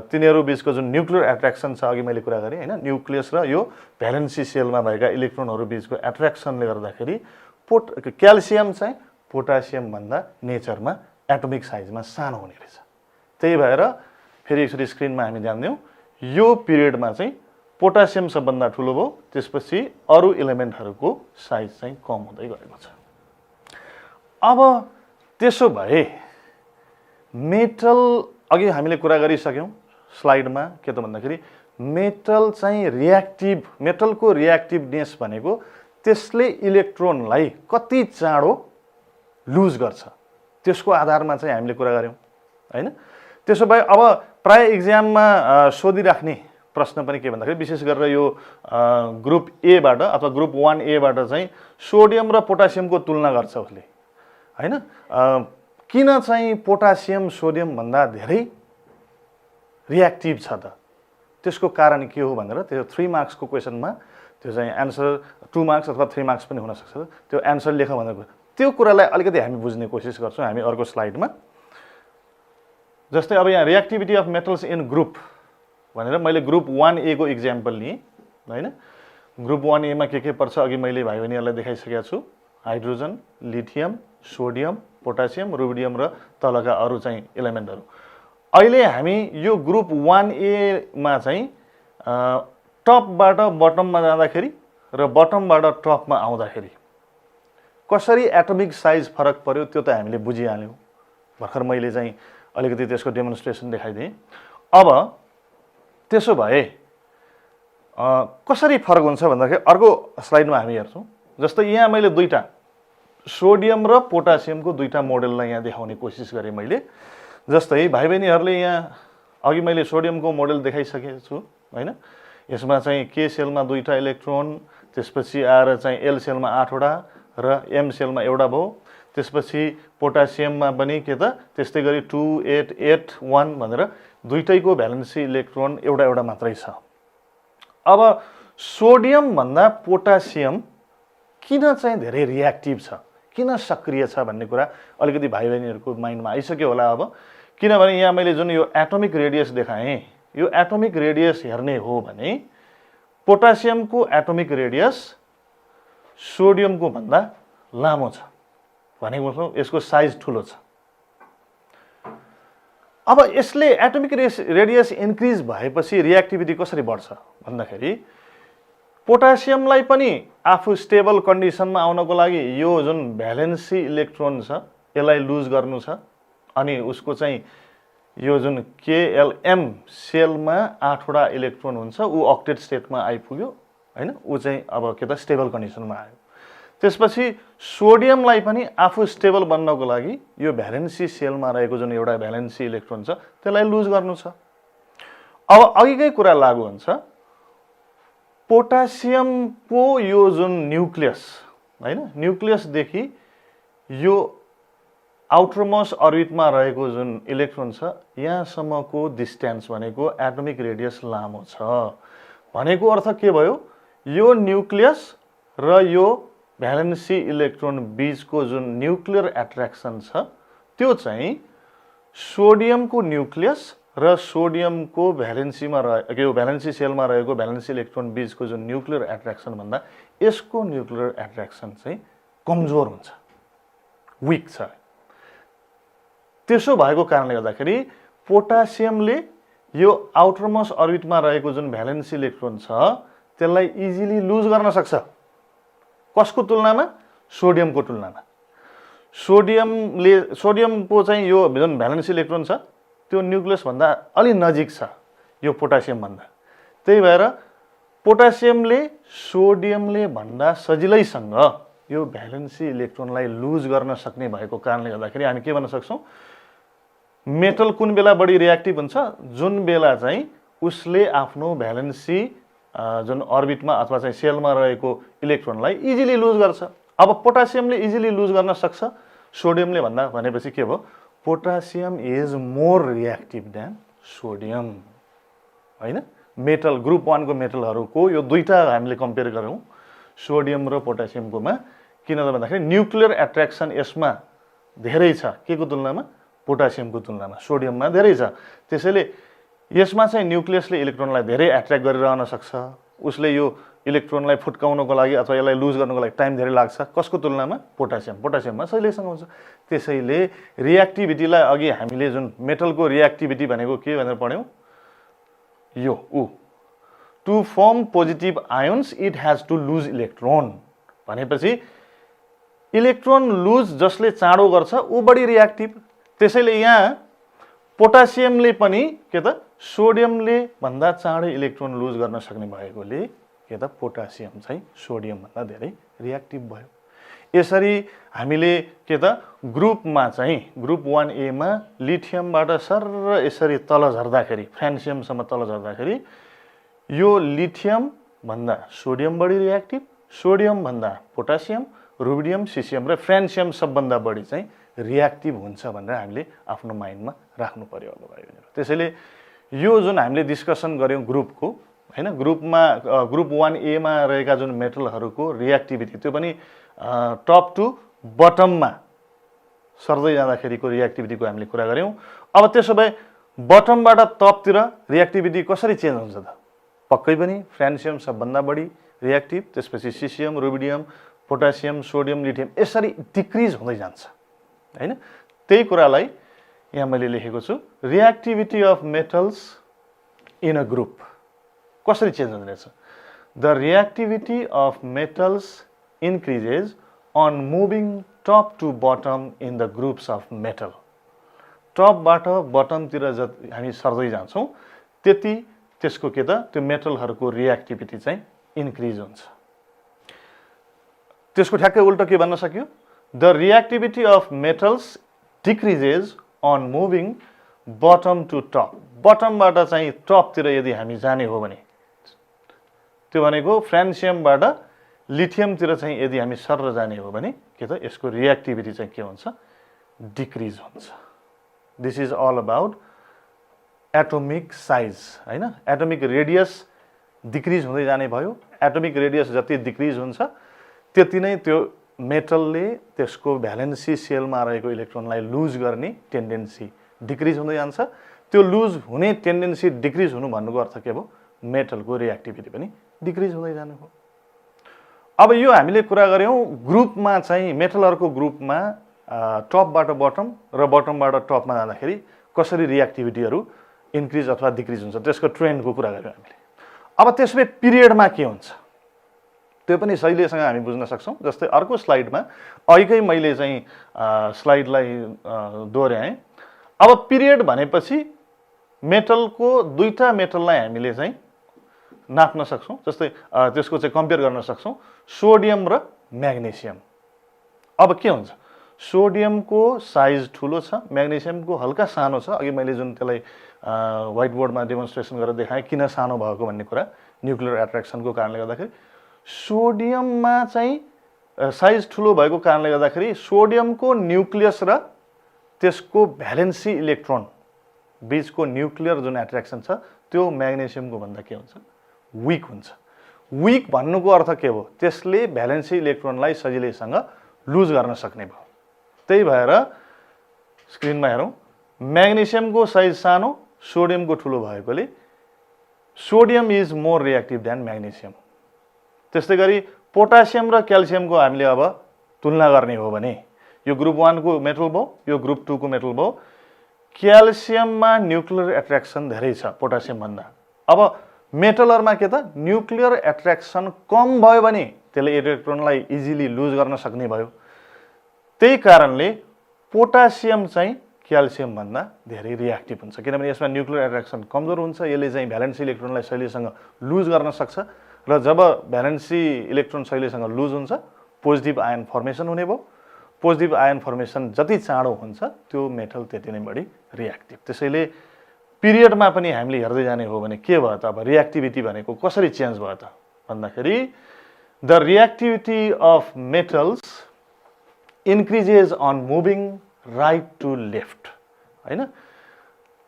तिनीहरू बीचको जुन न्युक्लियर एट्र्याक्सन छ, अघि मैले कुरा गरेँ हैन, न्युक्लियस र यो भ्यालेन्सी सेलमा भएका इलेक्ट्रोनहरू बीचको एट्र्याक्सनले गर्दाखेरि क्याल्सियम चाहिँ पोटासियम भन्दा नेचरमा एटोमिक साइजमा सानो हुने रहेछ। त्यही भएर फेरि एकचोटि स्क्रिनमा हामी ध्यान यो पिरियडमा चाहिँ पोटासियम सबभन्दा ठुलो भयो, त्यसपछि अरू इलिमेन्टहरूको साइज चाहिँ कम हुँदै गएको छ। अब त्यसो भए मेटल अघि हामीले कुरा गरिसक्यौँ स्लाइडमा, के त भन्दाखेरि मेटल चाहिँ रियाक्टिभ, मेटलको रियाक्टिभनेस भनेको त्यसले इलेक्ट्रोनलाई कति चाँडो लुज गर्छ त्यसको आधारमा चाहिँ हामीले कुरा गऱ्यौँ हैन। त्यसो भए अब प्राय इक्जाममा सोधिराख्ने प्रश्न पनि के भन्दाखेरि विशेष गरेर यो ग्रुप ए बाट अथवा ग्रुप 1A बाट चाहिँ सोडियम र पोटासियमको तुलना गर्छ उसले हैन। किन चाहिँ पोटासियम सोडियम भन्दा धेरै रियाक्टिभ छ त, त्यसको कारण के हो भनेर त्यो 3 मार्क्सको क्वेसनमा त्यो चाहिँ एन्सर 2 मार्क्स अथवा 3 मार्क्स पनि हुन सक्छ, त्यो एन्सर लेख भनेर त्यो कुरालाई अलिकति हामी बुझ्ने कोसिस गर्छौँ हामी अर्को स्लाइडमा। जस्तै अब यहाँ reactivity of metals in group भनेर मैले ग्रुप 1A को इक्जाम्पल लिएँ हैन। ग्रुप 1A मा के पर्छ अघि मैले भाइ बहिनीहरूलाई देखाइसकेको छु, hydrogen, lithium, sodium, potassium, rubidium र तलका अरू चाहिँ इलिमेन्टहरू। अहिले हामी यो ग्रुप 1A मा चाहिँ टपबाट बटममा जाँदाखेरि र बटमबाट टपमा आउँदाखेरि कसरी एटोमिक साइज फरक पर्यो त्यो त हामीले बुझिहाल्यौँ। भर्खर मैले चाहिँ अलिकति त्यसको डेमोन्स्ट्रेसन देखाइदिएँ। अब त्यसो भए कसरी फरक हुन्छ भन्दाखेरि अर्को स्लाइडमा हामी हेर्छौँ। जस्तै यहाँ मैले दुईटा सोडियम र पोटासियमको दुईटा मोडेललाई यहाँ देखाउने कोसिस गरेँ मैले। जस्तै भाइ बहिनीहरूले यहाँ अघि मैले सोडियमको मोडेल देखाइसकेको छु हैन। यसमा चाहिँ के सेलमा दुईटा इलेक्ट्रोन, त्यसपछि आएर चाहिँ एल सेलमा 8 वटा र एम सेलमा एउटा भयो। त्यसपछि पोटासियममा पनि के त त्यस्तै गरी 2 8 8 1 भनेर दुईटैको भ्यालेन्सी इलेक्ट्रोन एउटा एउटा मात्रै छ। अब सोडियम भन्दा पोटासियम किन चाहिँ धेरै रियाक्टिभ छ, किन सक्रिय छ भन्ने कुरा अलिकति भाइ बहिनीहरूको माइन्डमा आइसक्यो होला। अब किनभने यहाँ मैले जुन यो एटोमिक रेडियस देखाएँ, यो एटोमिक रेडियस हेर्ने हो भने पोटासियमको एटोमिक रेडियस सोडियमको भन्दा लामो छ भनेको मतलब यसको साइज ठुलो छ। अब यसले एटोमिक रेडियस इन्क्रिज भएपछि रियाक्टिभिटी कसरी बढ्छ भन्दाखेरि पोटासियमलाई पनि आफू स्टेबल कन्डिसनमा आउनको लागि यो जुन भ्यालेन्सी इलेक्ट्रोन छ यसलाई लुज गर्नु छ, अनि उसको चाहिँ यो जुन केएलएम सेलमा 8 वटा इलेक्ट्रोन हुन्छ ऊ अक्टेट स्टेटमा आइपुग्यो हैन, ऊ चाहिँ अब के त स्टेबल कन्डिसनमा आयो। त्यसपछि सोडियमलाई पनि आफू स्टेबल बन्नको लागि यो भ्यालेन्सी सेलमा रहेको जुन एउटा भ्यालेन्सी इलेक्ट्रोन छ त्यसलाई लुज गर्नु छ। अब अघिकै कुरा लागू हुन्छ, पोटासियमको यो जुन न्युक्लियस हैन, न्युक्लियसदेखि यो आउटरमोस्ट अर्बिटमा रहेको जुन इलेक्ट्रोन छ यहाँसम्मको डिस्टेन्स भनेको एटमिक रेडियस लामो छ। भनेको अर्थ के भयो, यो न्युक्लियस र यो भ्यालेन्सी इलेक्ट्रोन बीचको जुन न्युक्लियर एट्र्याक्सन छ त्यो चाहिँ सोडियमको न्युक्लियस र सोडियमको भ्यालेन्सीमा रहेको भ्यालेन्सी सेलमा रहेको भ्यालेन्सी इलेक्ट्रोन बीचको जुन न्युक्लियर एट्र्याक्सन भन्दा यसको न्युक्लियर एट्र्याक्सन चाहिँ कमजोर हुन्छ, विक छ। त्यसो भएको कारणले गर्दाखेरि पोटासियमले यो आउटरमोस्ट अर्बिटमा रहेको जुन भ्यालेन्सी इलेक्ट्रोन छ त्यसलाई इजिली लुज गर्न सक्छ। कसको तुलनामा? सोडियमको तुलनामा। सोडियमको चाहिँ यो जुन भ्यालेन्सी इलेक्ट्रोन छ त्यो न्युक्लियस भन्दा अलि नजिक छ यो पोटासियम भन्दा। त्यही भएर पोटासियमले सोडियमले भन्दा सजिलैसँग यो भ्यालेन्सी इलेक्ट्रोनलाई लुज गर्न सक्ने भएको कारणले गर्दाखेरि हामी के भन्न सक्छौँ, मेटल कुन बेला बढी रियाक्टिभ हुन्छ, जुन बेला चाहिँ उसले आफ्नो भ्यालेन्सी जुन अर्बिटमा अथवा चाहिँ सेलमा रहेको इलेक्ट्रोनलाई इजिली लुज गर्छ। अब पोटासियमले इजिली लुज गर्न सक्छ सोडियमले भन्दा भनेपछि के भयो, potassium is more reactive than sodium हैन। मेटल ग्रुप 1 को मेटलहरूको यो दुईटा हामीले कम्पेयर गरौँ सोडियम र पोटासियमकोमा, किन भन्दाखेरि न्युक्लियर एट्र्याक्सन यसमा धेरै छ के को तुलनामा, पोटासियमको तुलनामा सोडियममा धेरै छ। त्यसैले यसमा चाहिँ न्युक्लियसले इलेक्ट्रोनलाई धेरै एट्र्याक्ट गरिरहन सक्छ, उसले यो इलेक्ट्रोनलाई फुट्काउनको लागि अथवा यसलाई लुज गर्नको लागि टाइम धेरै लाग्छ। कसको तुलनामा? पोटासियममा सहिलेसँग हुन्छ। त्यसैले रियाक्टिभिटीलाई अघि हामीले जुन मेटलको रियाक्टिभिटी भनेको के भनेर पढ्यौँ, यो to form positive ions it has to lose electron भनेपछि इलेक्ट्रोन लुज जसले चाँडो गर्छ ऊ बढी रियाक्टिभ। त्यसैले यहाँ पोटासियमले पनि के त सोडियमले भन्दा चाँडै इलेक्ट्रोन लुज गर्न सक्ने भएकोले के त पोटासियम चाहिँ सोडियम भन्दा धेरै रियाक्टिभ भयो। यसरी हामीले के त ग्रुपमा चाहिँ ग्रुप 1A मा लिथियमबाट सर्र यसरी तल झर्दाखेरि फ्रान्सियमसम्म तल झर्दाखेरि यो लिथियम भन्दा सोडियम बढी रियाक्टिभ, सोडियम भन्दा पोटासियम, रुबिडियम, सिसियम र फ्रान्सियम सबभन्दा बढी चाहिँ रियाक्टिभ हुन्छ भनेर हामीले आफ्नो माइन्डमा राख्नु पर्यो अब भाइ बहिनीहरु। त्यसैले यो जुन हामीले डिस्कसन गर्यौं ग्रुपको हैन, ग्रुप 1A मा रहेका जुन मेटलहरूको रियाक्टिभिटी त्यो पनि टप टु बटममा सर्दै जाँदाखेरिको रियाक्टिभिटीको हामीले कुरा गर्यौं। अब त्यसो भए बटमबाट टपतिर रियाक्टिभिटी कसरी चेन्ज हुन्छ त? पक्कै पनि फ्रान्सियम सबभन्दा बढी रियाक्टिभ, त्यसपछि सिसियम, रुबिडियम, पोटासियम, सोडियम, लिथियम यसरी डिक्रिज हुँदै जान्छ हैन। त्यही कुरालाई यहाँ मैले लेखेको छु, reactivity of metals in a group कसरी चेन्ज हुँदै रहेछ। The reactivity of metals increases on moving top to bottom in the groups of metal. टपबाट बटमतिर जति हामी सर्दै जान्छौं त्यति त्यसको के त त्यो मेटलहरूको रियाक्टिभिटी चाहिँ इन्क्रिज हुन्छ। त्यसको ठ्याक्कै उल्टो के भन्न सकियो, the reactivity of metals decreases on moving bottom to top. बटमबाट चाहिँ टपतिर यदि हामी जाने हो भने त्यो भनेको फ्रान्सियमबाट लिथियमतिर चाहिँ यदि हामी सर्र जाने हो भने के त यसको रियाक्टिभिटी चाहिँ के हुन्छ, डिक्रिज हुन्छ। This is all about atomic size हैन। एटोमिक रेडियस डिक्रिज हुँदै जाने भयो। एटोमिक रेडियस जति डिक्रिज हुन्छ त्यति नै त्यो मेटलले त्यसको भ्यालेन्सी सेलमा रहेको इलेक्ट्रोनलाई लुज गर्ने टेन्डेन्सी डिक्रिज हुँदै जान्छ। त्यो लुज हुने टेन्डेन्सी डिक्रिज हुनु भन्नुको अर्थ के भयो, मेटलको रियाक्टिभिटी पनि डिक्रिज हुँदै जाने हो। अब यो हामीले कुरा गर्यौं ग्रुपमा चाहिँ मेटलहरूको ग्रुपमा टपबाट बटम र बटमबाट टपमा जाँदाखेरि कसरी रियाक्टिभिटीहरू इन्क्रिज अथवा डिक्रिज हुन्छ त्यसको ट्रेन्डको कुरा गर्यौं हामीले। अब त्यसले पिरियडमा के हुन्छ त्यो पनि सहिलेसँग हामी बुझ्न सक्छौं। जस्तै अर्को स्लाइडमा अघिकै मैले चाहिँ स्लाइडलाई दोहोर्याएँ। अब पिरियड भनेपछि मेटलको दुईटा मेटललाई हामीले चाहिँ नाप्न सक्छौँ, जस्तै त्यसको चाहिँ कम्पेयर गर्न सक्छौँ सोडियम र म्याग्नेसियम। अब के हुन्छ, सोडियमको साइज ठुलो छ, म्याग्नेसियमको हल्का सानो छ। अघि मैले जुन त्यसलाई व्हाइट बोर्डमा डेमोन्स्ट्रेसन गरेर देखाएँ किन सानो भएको भन्ने कुरा न्युक्लियर एट्र्याक्सनको कारणले गर्दाखेरि सोडियममा चाहिँ साइज ठुलो भएको कारणले गर्दाखेरि सोडियमको न्युक्लियस र त्यसको भ्यालेन्सी इलेक्ट्रोन बीचको न्युक्लियर जुन एट्र्याक्सन छ त्यो म्याग्नेसियमको भन्दा के हुन्छ, विक हुन्छ। विक भन्नुको अर्थ के हो, त्यसले भ्यालेन्सी इलेक्ट्रोनलाई सजिलैसँग लुज गर्न सक्ने भयो। त्यही भएर स्क्रिनमा हेरौँ, म्याग्नेसियमको साइज सानो, सोडियमको ठुलो भएकोले sodium is more reactive than magnesium. त्यस्तै गरी पोटासियम र क्याल्सियमको हामीले अब तुलना गर्ने हो भने यो ग्रुप 1 को मेटल भयो, यो ग्रुप 2 को मेटल भयो। क्याल्सियममा न्युक्लियर एट्र्याक्सन धेरै छ पोटासियम भन्दा। अब मेटलहरुमा के त न्युक्लियर एट्र्याक्सन कम भयो भने त्यसले इलेक्ट्रोनलाई इजिली लुज गर्न सक्ने भयो। त्यही कारणले पोटासियम चाहिँ क्याल्सियम भन्दा धेरै रिएक्टिभ हुन्छ, किनभने यसमा न्युक्लियर एट्र्याक्सन कमजोर हुन्छ। यसले चाहिँ भ्यालेन्सी इलेक्ट्रोनलाई सजिलैसँग लुज गर्न सक्छ र जब भ्यालेन्सी इलेक्ट्रोन सजिलैसँग लुज हुन्छ पोजिटिभ आयन फर्मेसन हुने भयो। पोजिटिभ आयन फर्मेसन जति चाँडो हुन्छ त्यो मेटल त्यति नै बढी रिएक्टिभ। त्यसैले पिरियडमा पनि हामीले हेर्दै जाने हो भने के भयो त, अब रिएक्टिभिटी भनेको कसरी चेन्ज भयो त भन्दाखेरि the reactivity of metals increases on moving right to left, हैन?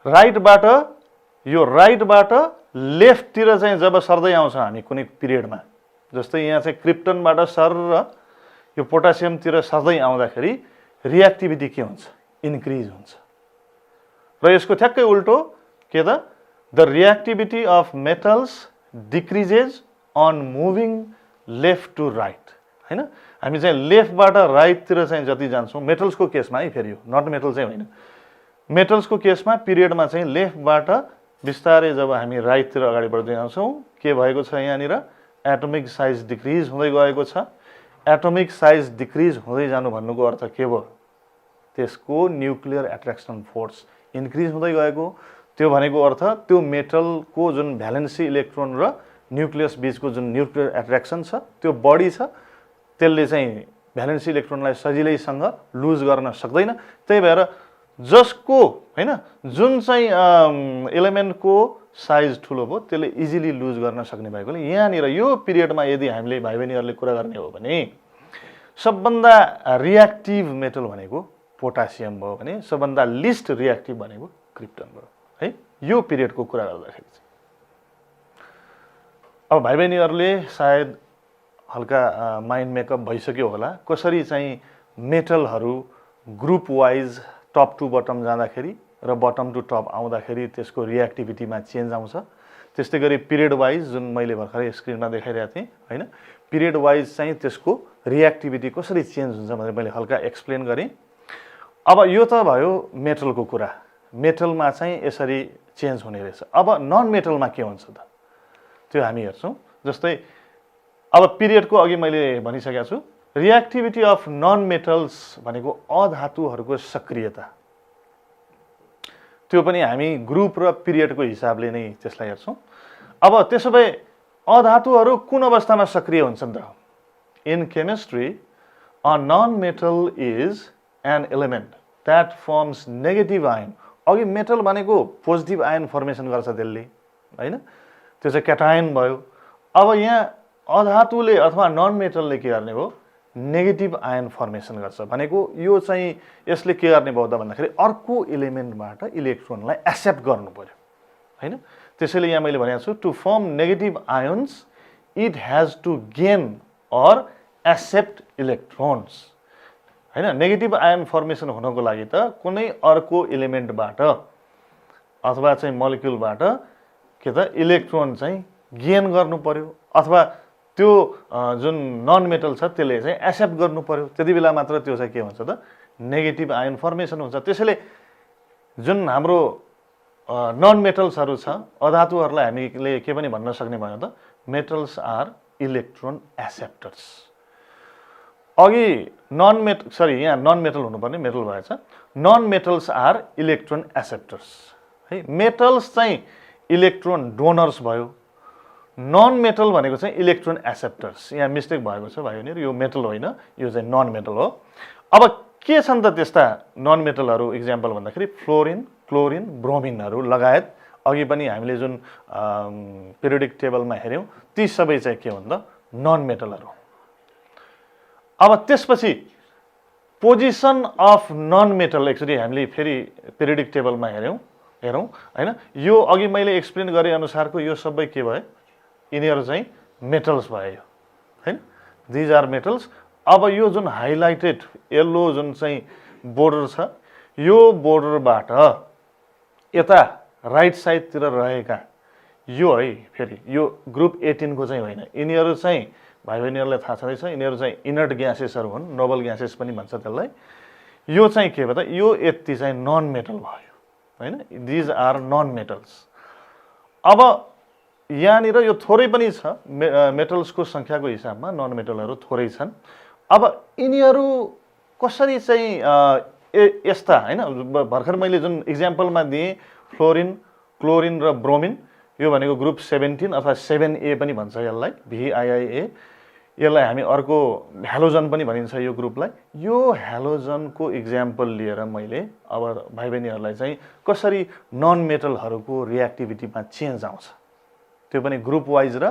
राइटबाट यो राइटबाट लेफ्टतिर चाहिँ जब सर्दै आउँछ हामी कुनै पिरियडमा, जस्तै यहाँ चाहिँ क्रिप्टनबाट सर यो पोटासियमतिर सर्दै आउँदाखेरि रिएक्टिभिटी के हुन्छ, इन्क्रिज हुन्छ। र यसको ठ्याक्कै उल्टो के त, the reactivity of metals decreases on moving left to right, हैन? हामी चाहिँ लेफ्टबाट राइटतिर चाहिँ जति जान्छौँ मेटल्सको केसमा है, फेरि यो नट मेटल चाहिँ होइन, मेटल्सको केसमा पिरियडमा चाहिँ लेफ्टबाट बिस्तारै जब हामी राइटतिर अगाडि बढ्दै जान्छौँ के भएको छ, यहाँनिर एटोमिक साइज डिक्रिज हुँदै गएको छ। एटोमिक साइज डिक्रिज हुँदै जानु भन्नुको अर्थ के भयो, त्यसको न्युक्लियर एट्र्याक्सन फोर्स इन्क्रिज हुँदै गएको। त्यो भनेको अर्थ त्यो मेटलको जुन भ्यालेन्सी इलेक्ट्रोन र न्युक्लियस बीचको जुन न्युक्लियर एट्र्याक्सन छ त्यो बढी छ, त्यसले चाहिँ भ्यालेन्सी इलेक्ट्रोनलाई सजिलैसँग लुज गर्न सक्दैन। त्यही भएर जसको हैन जुन चाहिँ एलिमेन्टको साइज ठुलो भयो त्यसले इजिली लुज गर्न सक्ने भएकोले यहाँनिर यो पिरियडमा यदि हामीले भाइ बहिनीहरूले कुरा गर्ने हो भने सबभन्दा रिएक्टिभ मेटल भनेको पोटासियम भयो भने सबभन्दा लिस्ट रिएक्टिभ भनेको क्रिप्टन भयो है, यो पिरियडको कुरा गर्दाखेरि चाहिँ। अब भाइ बहिनीहरूले सायद हल्का माइन्ड मेकअप भइसक्यो होला कसरी चाहिँ मेटलहरू group wise top to bottom जाँदाखेरि र बटम टु टप आउँदाखेरि त्यसको रिएक्टिभिटीमा चेन्ज आउँछ। त्यस्तै गरी पिरियड वाइज जुन मैले भर्खरै स्क्रिनमा देखाइरहेको थिएँ हैन, पिरियड वाइज चाहिँ त्यसको रिएक्टिभिटी कसरी चेन्ज हुन्छ भनेर मैले हल्का एक्सप्लेन गरेँ। अब यो त भयो मेटलको कुरा, मेटलमा चाहिँ यसरी चेन्ज हुने रहेछ। अब नन मेटलमा के हुन्छ त त्यो हामी हेर्छौँ। जस्तै अब पिरियडको अघि मैले भनिसकेको छु, रिएक्टिभिटी अफ नन मेटल्स भनेको अधातुहरूको सक्रियता, त्यो पनि हामी ग्रुप र पिरियडको हिसाबले नै त्यसलाई हेर्छौँ। अब त्यसो भए अधातुहरू कुन अवस्थामा सक्रिय हुन्छन् त? In chemistry a non metal is an element that forms negative ion. अघि मेटल भनेको पोजिटिभ आयन फर्मेसन गर्छ त्यसले हैन, त्यो चाहिँ क्याटायन भयो। अब यहाँ अधातुले अथवा नन मेटलले के गर्ने भयो, नेगेटिभ आयन फर्मेसन गर्छ भनेको यो चाहिँ यसले के गर्ने भयो त भन्दाखेरि अर्को एलिमेन्टबाट इलेक्ट्रोनलाई एक्सेप्ट गर्नु पर्यो हैन। त्यसैले यहाँ मैले भनेको छु to form negative ions it has to gain or accept electrons हैन। नेगेटिभ आयन फर्मेसन हुनको लागि त कुनै अर्को एलिमेन्टबाट अथवा चाहिँ मोलिक्युलबाट के त इलेक्ट्रोन चाहिँ गेन गर्नु पर्यो अथवा त्यो जुन नन मेटल छ त्यसले चाहिँ एक्सेप्ट गर्नु पर्यो, त्यति बेला मात्र त्यो चाहिँ के हुन्छ त नेगेटिभ आयन फर्मेसन हुन्छ। त्यसैले जुन हाम्रो नन मेटल्सहरू छ अधातुहरूलाई हामीले के पनि भन्न सक्ने भयो त मेटल्स आर इलेक्ट्रोन एक्सेप्टर्स। अघि यहाँ नन मेटल हुनुपर्ने मेटल भएछ, non metals are electron acceptors है। मेटल्स चाहिँ इलेक्ट्रोन डोनर्स भयो। नन मेटल भनेको चाहिँ इलेक्ट्रोन एक्सेप्टर्स। यहाँ मिस्टेक भएको छ भाइ बहिनीहरू, यो मेटल होइन, यो चाहिँ नन मेटल हो। अब के छन् त त्यस्ता नन मेटलहरू इक्जाम्पल भन्दाखेरि फ्लोरिन, क्लोरिन, ब्रोमिनहरू लगायत अघि पनि हामीले जुन पिरियोडिक टेबलमा हेऱ्यौँ ती सबै चाहिँ के भन्दा नन मेटलहरू। अब त्यसपछि position of non metal actually हामीले फेरि पिरियोडिक टेबलमा हेरौँ हैन। यो अघि मैले एक्सप्लेन गरे अनुसारको यो सबै के भयो, यिनीहरू चाहिँ मेटल्स भयो हैन, दिज आर मेटल्स। अब यो जुन हाइलाइटेड येल्लो जुन चाहिँ बोर्डर छ, यो बोर्डरबाट यता राइट साइडतिर रहेका यो है, फेरि यो ग्रुप 18 को चाहिँ होइन, यिनीहरू चाहिँ भाइ बहिनीहरूलाई थाहा छँदैछ, यिनीहरू चाहिँ इनर्ट ग्यासेसहरू हुन्, नोबल ग्यासेस पनि भन्छ त्यसलाई। यो चाहिँ के भन्दा यो यति चाहिँ नन मेटल भयो हैन, दिज आर नन मेटल्स। अब यहाँनिर यो थोरै पनि छ, मेटल्सको सङ्ख्याको हिसाबमा नन मेटलहरू थोरै छन्। अब यिनीहरू कसरी चाहिँ यस्ता हैन, भर्खर मैले जुन इक्जाम्पलमा दिएँ फ्लोरिन, क्लोरिन र ब्रोमिन, यो भनेको ग्रुप 17 अथवा 7A पनि भन्छ यसलाई, VIIA। यसलाई हामी अर्को हेलोजन पनि भनिन्छ यो ग्रुपलाई। यो हेलोजनको इक्जाम्पल लिएर मैले अब भाइ बहिनीहरूलाई चाहिँ कसरी नन मेटलहरूको रिएक्टिभिटीमा चेन्ज आउँछ, त्यो पनि ग्रुप वाइज र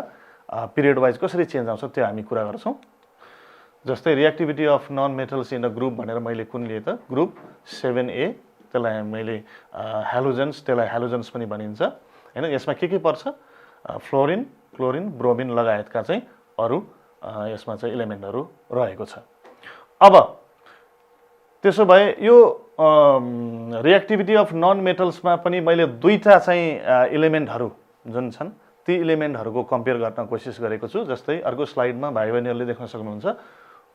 पिरियड वाइज कसरी चेन्ज आउँछ त्यो हामी कुरा गर्छौँ। जस्तै reactivity of non metals in a group भनेर मैले कुन लिए त, ग्रुप 7A, त्यसलाई मैले हेलोजन्स, त्यसलाई हेलोजन्स पनि भनिन्छ हैन। यसमा के पर्छ, फ्लोरिन, क्लोरिन, ब्रोमिन लगायतका चाहिँ अरू यसमा चाहिँ इलिमेन्टहरू रहेको छ। अब त्यसो भए यो रिएक्टिभिटी अफ नन मेटल्समा पनि मैले दुईटा चाहिँ इलिमेन्टहरू जुन छन् ती इलिमेन्टहरूको कम्पेयर गर्न कोसिस गरेको छु। जस्तै अर्को स्लाइडमा भाइ बहिनीहरूले देख्न सक्नुहुन्छ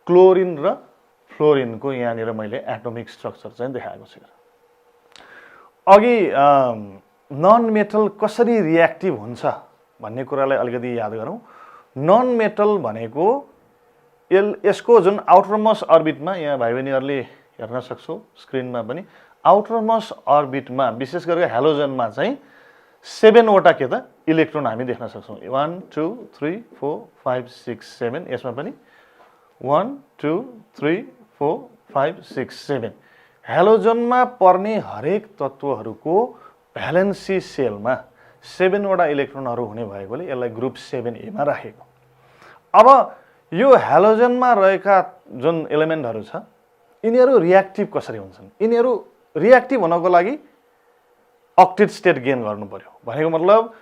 क्लोरिन र फ्लोरिनको यहाँनिर मैले एटोमिक स्ट्रक्चर चाहिँ देखाएको छु। अघि नन मेटल कसरी रिएक्टिभ हुन्छ भन्ने कुरालाई अलिकति याद गरौँ। नन मेटल भनेको यसको जुन आउटरमोस्ट अर्बिटमा, यहाँ भाइ बहिनीहरूले हेर्न सक्छौ स्क्रिनमा पनि, आउटरमोस्ट अर्बिटमा विशेष गरेर हेलोजनमा चाहिँ 7 वटा के त इलेक्ट्रोन हामी देख्न सक्छौँ। 1 2 3 4 5 6 7, यसमा पनि 1 2 3 4 5 6 7। हेलोजनमा पर्ने हरेक तत्त्वहरूको भ्यालेन्सी सेलमा 7 वटा इलेक्ट्रोनहरू हुने भएकोले यसलाई ग्रुप 7A मा राखेको। अब यो हेलोजनमा रहेका जुन एलिमेन्टहरू छ यिनीहरू रिएक्टिभ कसरी हुन्छन्, यिनीहरू रिएक्टिभ हुनको लागि अक्टेट स्टेट गेन गर्नु पर्यो। भनेको मतलब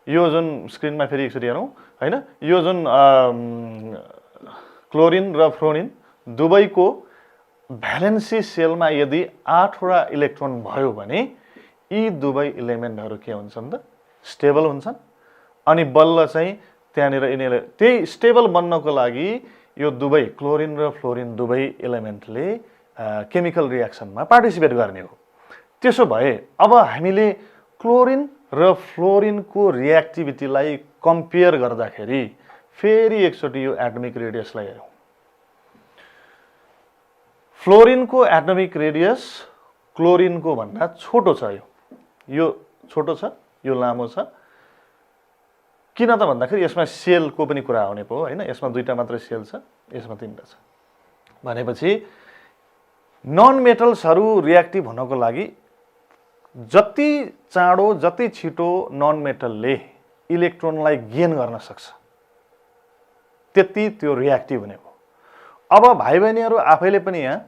यो जुन स्क्रिनमा फेरि एकचोटि हेरौँ हैन, यो जुन क्लोरिन र फ्लोरिन दुवैको भ्यालेन्सी सेलमा यदि 8 वटा इलेक्ट्रोन भयो भने यी दुवै इलिमेन्टहरू के हुन्छन् त स्टेबल हुन्छन्। अनि बल्ल चाहिँ त्यहाँनिर यिनीहरूले त्यही स्टेबल बन्नको लागि यो दुवै क्लोरिन र फ्लोरिन दुवै इलिमेन्टले केमिकल रिएक्सनमा पार्टिसिपेट गर्ने हो। त्यसो भए अब हामीले क्लोरिन र फ्लोरिनको रिएक्टिभिटीलाई कम्पेयर गर्दाखेरि फेरि एकचोटि यो एटमिक रेडियसलाई हेरौँ। फ्लोरिनको एटमिक रेडियस क्लोरिनको भन्दा छोटो छ, यो छोटो छ, यो लामो छ। किन त भन्दाखेरि यसमा सेलको पनि कुरा आउने पो हैन, यसमा दुईटा मात्र सेल छ, यसमा तीनटा छ। भनेपछि नन मेटल्सहरू रिएक्टिभ हुनको लागि जति चाँडो जति छिटो नन मेटलले इलेक्ट्रोनलाई गेन गर्न सक्छ त्यति त्यो रिएक्टिभ हुने हो। अब भाइ बहिनीहरू आफैले पनि यहाँ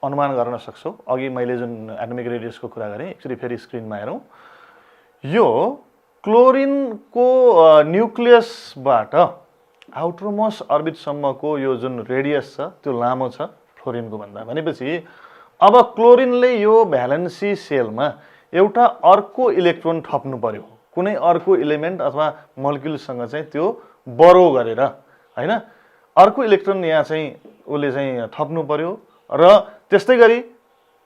अनुमान गर्न सक्छौ। अघि मैले जुन एटमिक रेडियसको कुरा गरेँ एकचोटि फेरि स्क्रिनमा हेरौँ। यो क्लोरिनको न्युक्लियसबाट आउटरमोस्ट अर्बिटसम्मको यो जुन रेडियस छ त्यो लामो छ फ्लोरिनको भन्दा। भनेपछि अब क्लोरिनले यो भ्यालेन्सी सेलमा एउटा अर्को इलेक्ट्रोन थप्नु पर्यो, कुनै अर्को इलिमेन्ट अथवा मोलिक्युलसँग चाहिँ त्यो बरो गरेर हैन, अर्को इलेक्ट्रोन यहाँ चाहिँ उसले चाहिँ थप्नु पर्यो। र त्यस्तै गरी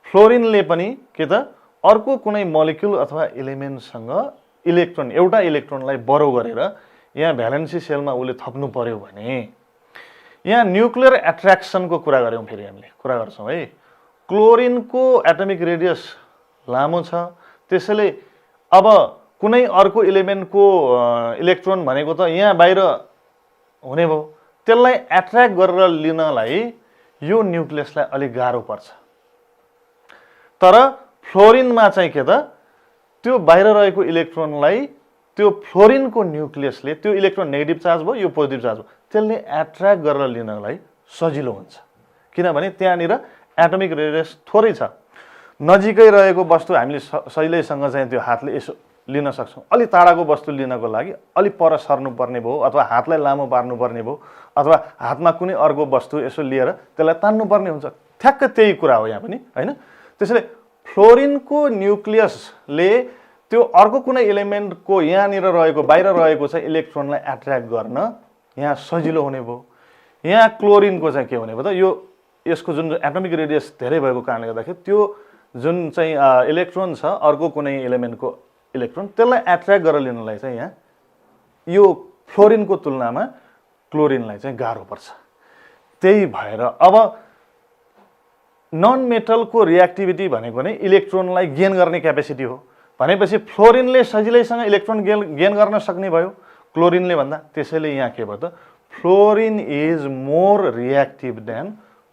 फ्लोरिनले पनि के त अर्को कुनै मोलिक्युल अथवा इलिमेन्टसँग इलेक्ट्रोन, एउटा इलेक्ट्रोनलाई बरो गरेर यहाँ भ्यालेन्सी सेलमा उसले थप्नु पर्यो भने यहाँ न्युक्लियर एट्र्याक्सनको कुरा गऱ्यौँ, फेरि हामीले कुरा गर्छौँ है। क्लोरिनको एटमिक रेडियस लामो छ, त्यसैले अब कुनै अर्को इलिमेन्टको इलेक्ट्रोन भनेको त यहाँ बाहिर हुने भयो, त्यसलाई एट्र्याक्ट गरेर लिनलाई यो न्युक्लियसलाई अलिक गाह्रो पर्छ। तर फ्लोरिनमा चाहिँ के त त्यो बाहिर रहेको इलेक्ट्रोनलाई त्यो फ्लोरिनको न्युक्लियसले, त्यो इलेक्ट्रोन नेगेटिभ चार्ज भयो, यो पोजिटिभ चार्ज भयो, त्यसले एट्र्याक्ट गरेर लिनलाई सजिलो हुन्छ, किनभने त्यहाँनिर एटमिक रेडियस थोरै छ। नजिकै रहेको वस्तु हामीले सहिलैसँग चाहिँ त्यो हातले यसो लिन सक्छौँ। अलि टाढाको वस्तु लिनको लागि अलि पर सर्नुपर्ने भयो, अथवा हातलाई लामो पार्नुपर्ने भयो, अथवा हातमा कुनै अर्को वस्तु यसो लिएर त्यसलाई तान्नुपर्ने हुन्छ। ठ्याक्क त्यही कुरा हो यहाँ पनि, होइन? त्यसैले फ्लोरिनको न्युक्लियसले त्यो अर्को कुनै इलिमेन्टको यहाँनिर रहेको, बाहिर रहेको चाहिँ इलेक्ट्रोनलाई एट्र्याक्ट गर्न यहाँ सजिलो हुने भयो। यहाँ क्लोरिनको चाहिँ के हुने भयो त, यो यसको जुन एटमिक रेडियस धेरै भएको कारणले गर्दाखेरि त्यो जुन चाहिँ इलेक्ट्रोन छ अर्को कुनै इलिमेन्टको इलेक्ट्रोन, त्यसलाई एट्र्याक्ट गरेर लिनलाई चाहिँ यहाँ यो फ्लोरिनको तुलनामा क्लोरिनलाई चाहिँ गाह्रो पर्छ। त्यही भएर अब नन मेटलको रिएक्टिभिटी भनेको नै इलेक्ट्रोनलाई गेन गर्ने क्यापेसिटी हो भनेपछि फ्लोरिनले सजिलैसँग इलेक्ट्रोन गेन गर्न सक्ने भयो क्लोरिनले भन्दा। त्यसैले यहाँ के भयो त, fluorine is more reactive than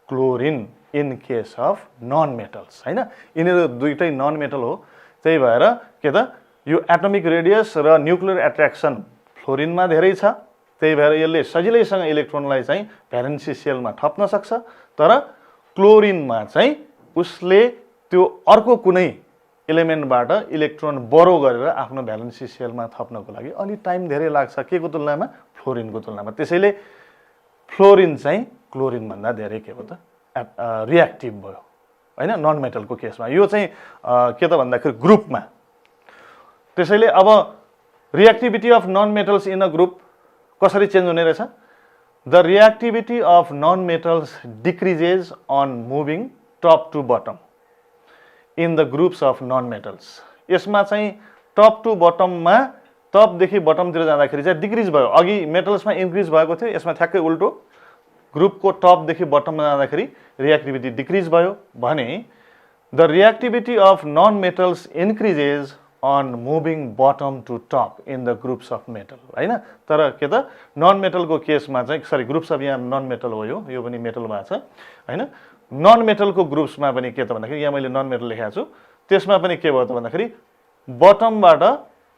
chlorine in case of non metals, होइन? यिनीहरू दुईटै नन मेटल हो, त्यही भएर के त यो एटमिक रेडियस र न्युक्लियर एट्र्याक्सन फ्लोरिनमा धेरै छ, त्यही भएर यसले सजिलैसँग इलेक्ट्रोनलाई चाहिँ भ्यालेन्सी सेलमा थप्न सक्छ। तर क्लोरिनमा चाहिँ उसले त्यो अर्को कुनै इलिमेन्टबाट इलेक्ट्रोन बरो गरेर आफ्नो भ्यालेन्सी सेलमा थप्नको लागि अलि टाइम धेरै लाग्छ, के को तुलनामा, फ्लोरिनको तुलनामा। त्यसैले फ्लोरिन चाहिँ क्लोरिनभन्दा धेरै के भयो त रिएक्टिभ भयो, होइन? नन मेटलको केसमा यो चाहिँ के त भन्दाखेरि ग्रुपमा। त्यसैले अब reactivity of non metals in a group कसरी चेन्ज हुने रहेछ? The reactivity of non metals decreases on moving top to bottom in the groups of non metals. यसमा चाहिँ टप टु बटममा, टपदेखि बटमतिर जाँदाखेरि चाहिँ डिक्रिज भयो। अघि मेटल्समा इन्क्रिज भएको थियो, यसमा ठ्याक्कै उल्टो, ग्रुपको टपदेखि बटममा जाँदाखेरि रिएक्टिभिटी डिक्रिज भयो भने the reactivity of non metals increases on moving bottom to top in the groups of metal, होइन? तर के त नन मेटलको केसमा चाहिँ, सरी ग्रुप्स अफ, यहाँ नन मेटल हो, यो पनि मेटल भएको छ, होइन? नन मेटलको ग्रुप्समा पनि के त भन्दाखेरि यहाँ मैले नन मेटल लेखेको छु, त्यसमा पनि के भयो त भन्दाखेरि बटमबाट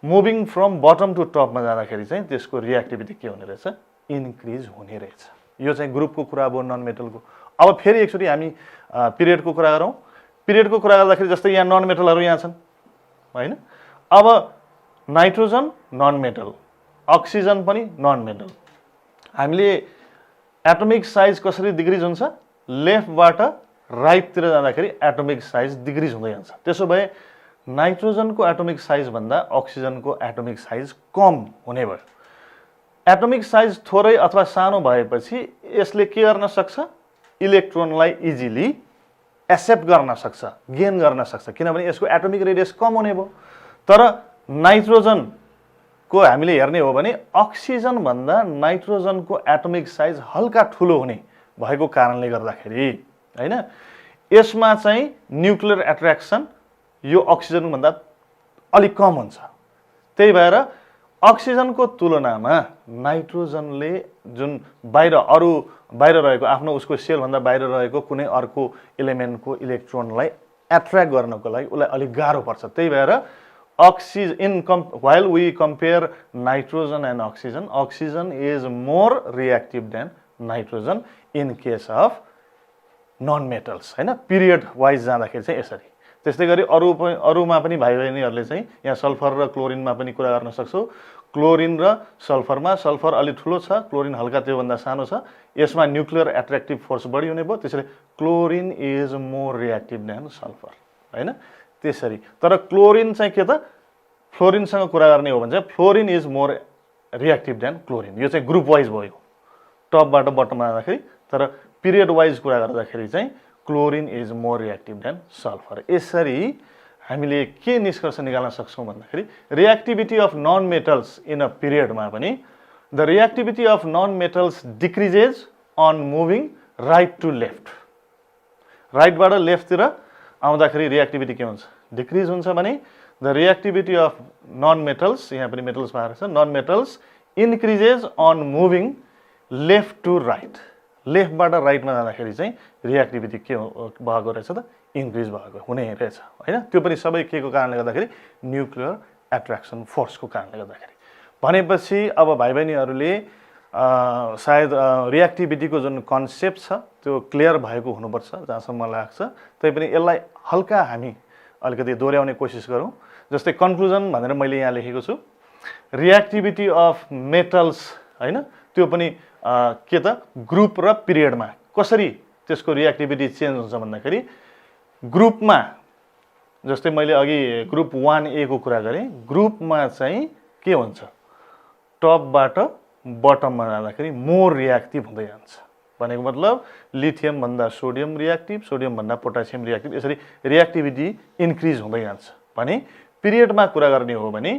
मुभिङ फ्रम बटम टु टपमा जाँदाखेरि चाहिँ त्यसको रिएक्टिभिटी के हुने रहेछ, इन्क्रिज हुने रहेछ। यो चाहिँ ग्रुपको कुरा भयो नन मेटलको। अब फेरि एकचोटि हामी पिरियडको कुरा गरौँ। पिरियडको कुरा गर्दाखेरि जस्तै यहाँ नन मेटलहरू यहाँ छन्, होइन? अब नाइट्रोजन नन मेटल, अक्सिजन पनि नन मेटल। हामीले एटमिक साइज कसरी डिक्रिज हुन्छ, लेफ्टबाट राइटतिर जाँदाखेरि एटमिक साइज डिक्रिज हुँदै जान्छ। त्यसो भए नाइट्रोजनको एटमिक साइज भन्दा अक्सिजनको एटमिक साइज कम हुने भयो। एटमिक साइज थोरै अथवा सानो भएपछि यसले के गर्न सक्छ, इलेक्ट्रोनलाई इजिली एक्सेप्ट गर्न सक्छ, गेन गर्न सक्छ, किनभने यसको एटमिक रेडियस कम हुने भयो। तर नाइट्रोजनको हामीले हेर्ने हो भने अक्सिजन भन्दा नाइट्रोजनको एटमिक साइज हल्का ठुलो हुने भएको कारणले गर्दाखेरि, होइन, यसमा चाहिँ न्युक्लियर एट्र्याक्सन यो अक्सिजन भन्दा अलिक कम हुन्छ। त्यही भएर अक्सिजनको तुलनामा नाइट्रोजनले जुन बाहिर रहेको आफ्नो उसको सेल भन्दा बाहिर रहेको कुनै अर्को इलिमेन्टको इलेक्ट्रोनलाई एट्र्याक्ट गर्नको लागि उसलाई अलिक गाह्रो पर्छ। त्यही भएर while we compare nitrogen and oxygen is more reactive than nitrogen in case of non-metals, हैन? पिरियड वाइज जाँदाखेरि चाहिँ यसरी। त्यस्तै गरी अरूमा पनि भाइ बहिनीहरूले चाहिँ यहाँ सल्फर र क्लोरिनमा पनि कुरा गर्न सक्छौ। क्लोरिन र सल्फरमा सल्फर अलि ठुलो छ, क्लोरिन हल्का त्योभन्दा सानो छ। यसमा न्युक्लियर एट्र्याक्टिभ फोर्स बढी हुने भयो, त्यसैले chlorine is more reactive than sulphur, हैन? त्यसरी। तर क्लोरिन चाहिँ के त, फ्लोरिनसँग कुरा गर्ने हो भने चाहिँ fluorine is more reactive than chlorine. यो चाहिँ ग्रुप वाइज भयो, टपबाट बटममा जाँदाखेरि। तर पिरियड वाइज कुरा गर्दाखेरि चाहिँ chlorine is more reactive than sulphur. यसरी हामीले के निष्कर्ष निकाल्न सक्छौँ भन्दाखेरि reactivity of non metals in a पिरियडमा पनि the reactivity of non metals decreases on moving right to left. राइटबाट लेफ्टतिर आउँदाखेरि रिएक्टिभिटी के हुन्छ, डिक्रिज हुन्छ भने the reactivity of non metals, यहाँ पनि मेटल्समा आएको छ, non metals increases on moving left to right. लेफ्टबाट राइटमा जाँदाखेरि चाहिँ रिएक्टिभिटी के भएको रहेछ त, इन्क्रिज भएको हुने रहेछ होइन। त्यो पनि सबै के को कारणले गर्दाखेरि न्युक्लियर एट्र्याक्सन फोर्सको कारणले गर्दाखेरि। भनेपछि अब भाइ बहिनीहरूले सायद रिएक्टिभिटीको जुन कन्सेप्ट छ त्यो क्लियर भएको हुनुपर्छ जहाँसम्म मलाई लाग्छ। तैपनि यसलाई हल्का हामी अलिकति दोहोऱ्याउने कोसिस गरौँ। जस्तै कन्क्लुजन भनेर मैले यहाँ लेखेको छु, रिएक्टिभिटी अफ मेटल्स होइन, त्यो पनि के त ग्रुप र पिरियडमा कसरी त्यसको रिएक्टिभिटी चेन्ज हुन्छ भन्दाखेरि ग्रुपमा, जस्तै मैले अघि ग्रुप 1A को कुरा गरेँ, ग्रुपमा चाहिँ के हुन्छ टपबाट बटममा जाँदाखेरि मोर रिएक्टिभ हुँदै जान्छ। भनेको मतलब लिथियम भन्दा सोडियम रिएक्टिभ, सोडियम भन्दा पोटासियम रिएक्टिभ, यसरी रिएक्टिभिटी इन्क्रिज हुँदै जान्छ। भने पिरियडमा कुरा गर्ने हो भने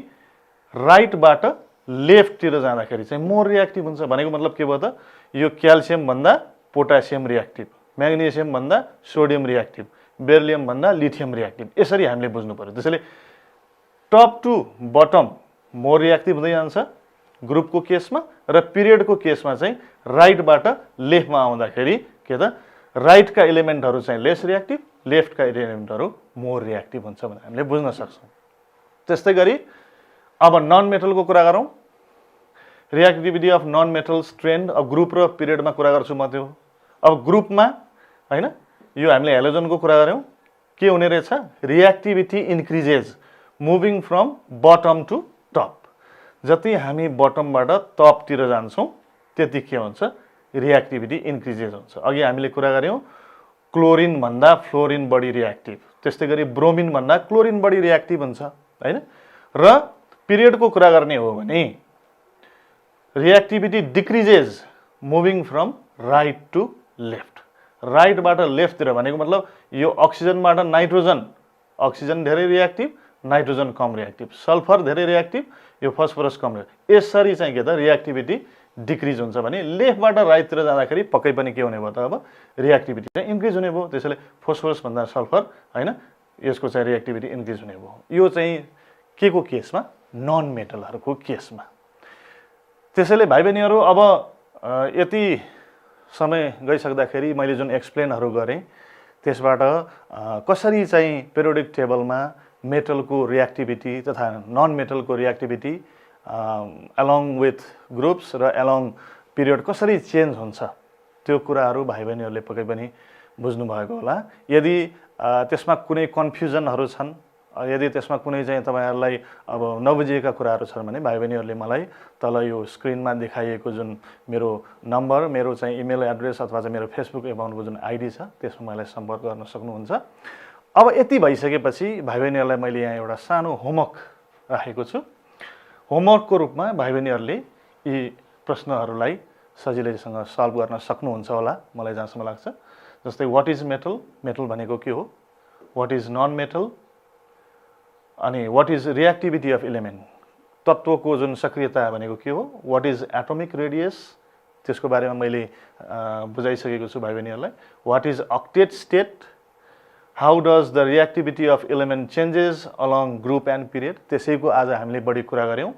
राइटबाट लेफ्टतिर जाँदाखेरि चाहिँ मोर रिएक्टिभ हुन्छ। भनेको मतलब के भयो त, यो क्याल्सियम भन्दा पोटासियम रिएक्टिभ, म्याग्नेसियम भन्दा सोडियम रिएक्टिभ, बेरिलियम भन्दा लिथियम रिएक्टिभ, यसरी हामीले बुझ्नु पर्यो। त्यसैले top to bottom more reactive हुँदै जान्छ ग्रुपको केसमा, र पिरियडको केसमा चाहिँ राइटबाट लेफ्टमा आउँदाखेरि के त राइटका एलिमेन्टहरू चाहिँ लेस रिएक्टिभ, लेफ्टका एलिमेन्टहरू मोर रिएक्टिभ हुन्छ भनेर हामीले बुझ्न सक्छौँ। त्यस्तै गरी अब नन मेटलको कुरा गरौँ। Reactivity of non metals trend अब ग्रुप र पिरियडमा कुरा गर्छु म त्यो। अब ग्रुपमा होइन, यो हामीले हेलोजनको कुरा गऱ्यौँ, के हुने रहेछ, reactivity increases moving from bottom to top. जति हामी बटमबाट टपतिर जान्छौँ त्यति के हुन्छ, रिएक्टिभिटी इन्क्रिजेज हुन्छ। अघि हामीले कुरा गऱ्यौँ क्लोरिन भन्दा फ्लोरिन बढी रिएक्टिभ, त्यस्तै गरी ब्रोमिन भन्दा क्लोरिन बढी रिएक्टिभ हुन्छ होइन। र पिरियडको कुरा गर्ने हो भने reactivity decreases moving from right to left. राइटबाट लेफ्टतिर भनेको मतलब यो अक्सिजनबाट नाइट्रोजन, अक्सिजन धेरै रिएक्टिभ, नाइट्रोजन कम रिएक्टिभ, सल्फर धेरै रिएक्टिभ, यो फस्फरस कम रिएक्टिभ, यसरी चाहिँ के त रिएक्टिभिटी डिक्रिज हुन्छ। भने लेफ्टबाट राइटतिर जाँदाखेरि पक्कै पनि के हुने भयो त, अब रिएक्टिभिटी चाहिँ इन्क्रिज हुने भयो। त्यसैले फोस्फरस भन्दा सल्फर होइन, यसको चाहिँ रिएक्टिभिटी इन्क्रिज हुने भयो। यो चाहिँ के को केसमा, नन मेटलहरूको केसमा। त्यसैले भाइ बहिनीहरू अब यति समय गइसक्दाखेरि मैले जुन एक्सप्लेनहरू गरेँ त्यसबाट कसरी चाहिँ पेरियोडिक टेबलमा मेटलको रिएक्टिभिटी तथा नन मेटलको रिएक्टिभिटी एलोङ विथ ग्रुप्स र एलोङ पिरियड कसरी चेन्ज हुन्छ त्यो कुराहरू भाइ बहिनीहरूले पक्कै पनि बुझ्नुभएको होला। यदि त्यसमा कुनै कन्फ्युजनहरू छन्, यदि त्यसमा कुनै चाहिँ तपाईहरुलाई अब नबुझिएका कुराहरू छन् भने भाइ बहिनीहरूले मलाई तल यो स्क्रिनमा देखाइएको जुन मेरो नम्बर, मेरो चाहिँ इमेल एड्रेस अथवा चाहिँ मेरो फेसबुक एकाउन्टको जुन आइडी छ त्यसमा मलाई सम्पर्क गर्न सक्नुहुन्छ। अब यति भइसकेपछि भाइ बहिनीहरूलाई मैले यहाँ एउटा सानो होमवर्क राखेको छु। होमवर्कको रूपमा भाइ बहिनीहरूले यी प्रश्नहरूलाई सजिलैसँग सल्भ गर्न सक्नुहुन्छ होला मलाई जहाँसम्म लाग्छ। जस्तै व्हाट इज मेटल, मेटल भनेको के हो, व्हाट इज नन मेटल, अनि what is reactivity of element, तत्त्वको जुन सक्रियता भनेको के हो, व्हाट इज एटोमिक रेडियस त्यसको बारेमा मैले बुझाइसकेको छु भाइ बहिनीहरूलाई। What is octet state, how does the reactivity of element changes along group and period, त्यसैको आज हामीले बढी कुरा गऱ्यौँ।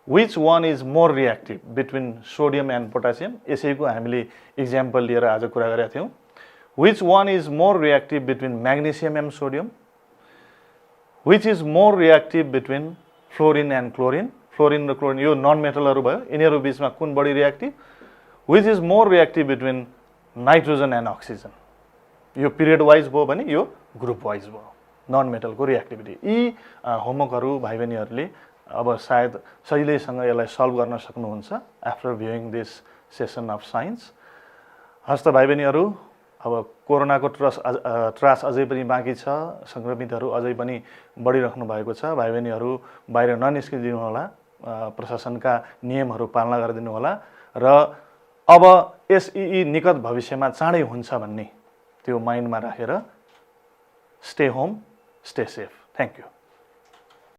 Which one is more reactive between sodium and potassium, यसैको हामीले इक्जाम्पल लिएर आज कुरा गरेका थियौँ। Which one is more reactive between magnesium and sodium, which is more reactive between fluorine and chlorine, fluorine र क्लोरिन यो नन मेटलहरू भयो, यिनीहरू बिचमा कुन बढी reactive. Which is more reactive between nitrogen and oxygen, यो पिरियड वाइज भयो भने यो ग्रुप वाइज भयो नन मेटलको रिएक्टिभिटी। यी होमवर्कहरू भाइ बहिनीहरूले अब सायद सजिलैसँग यसलाई सल्भ गर्न सक्नुहुन्छ after viewing this session of science. हस् त भाइ बहिनीहरू, अब कोरोनाको त्रास अझै पनि बाँकी छ, सङ्क्रमितहरू अझै पनि बढिराख्नु भएको छ। भाइ बहिनीहरू बाहिर ननिस्किदिनु होला, प्रशासनका नियमहरू पालना गरिदिनु होला र अब एसई निकट भविष्यमा चाँडै हुन्छ भन्ने त्यो माइन्डमा राखेर stay home, stay safe. Thank you.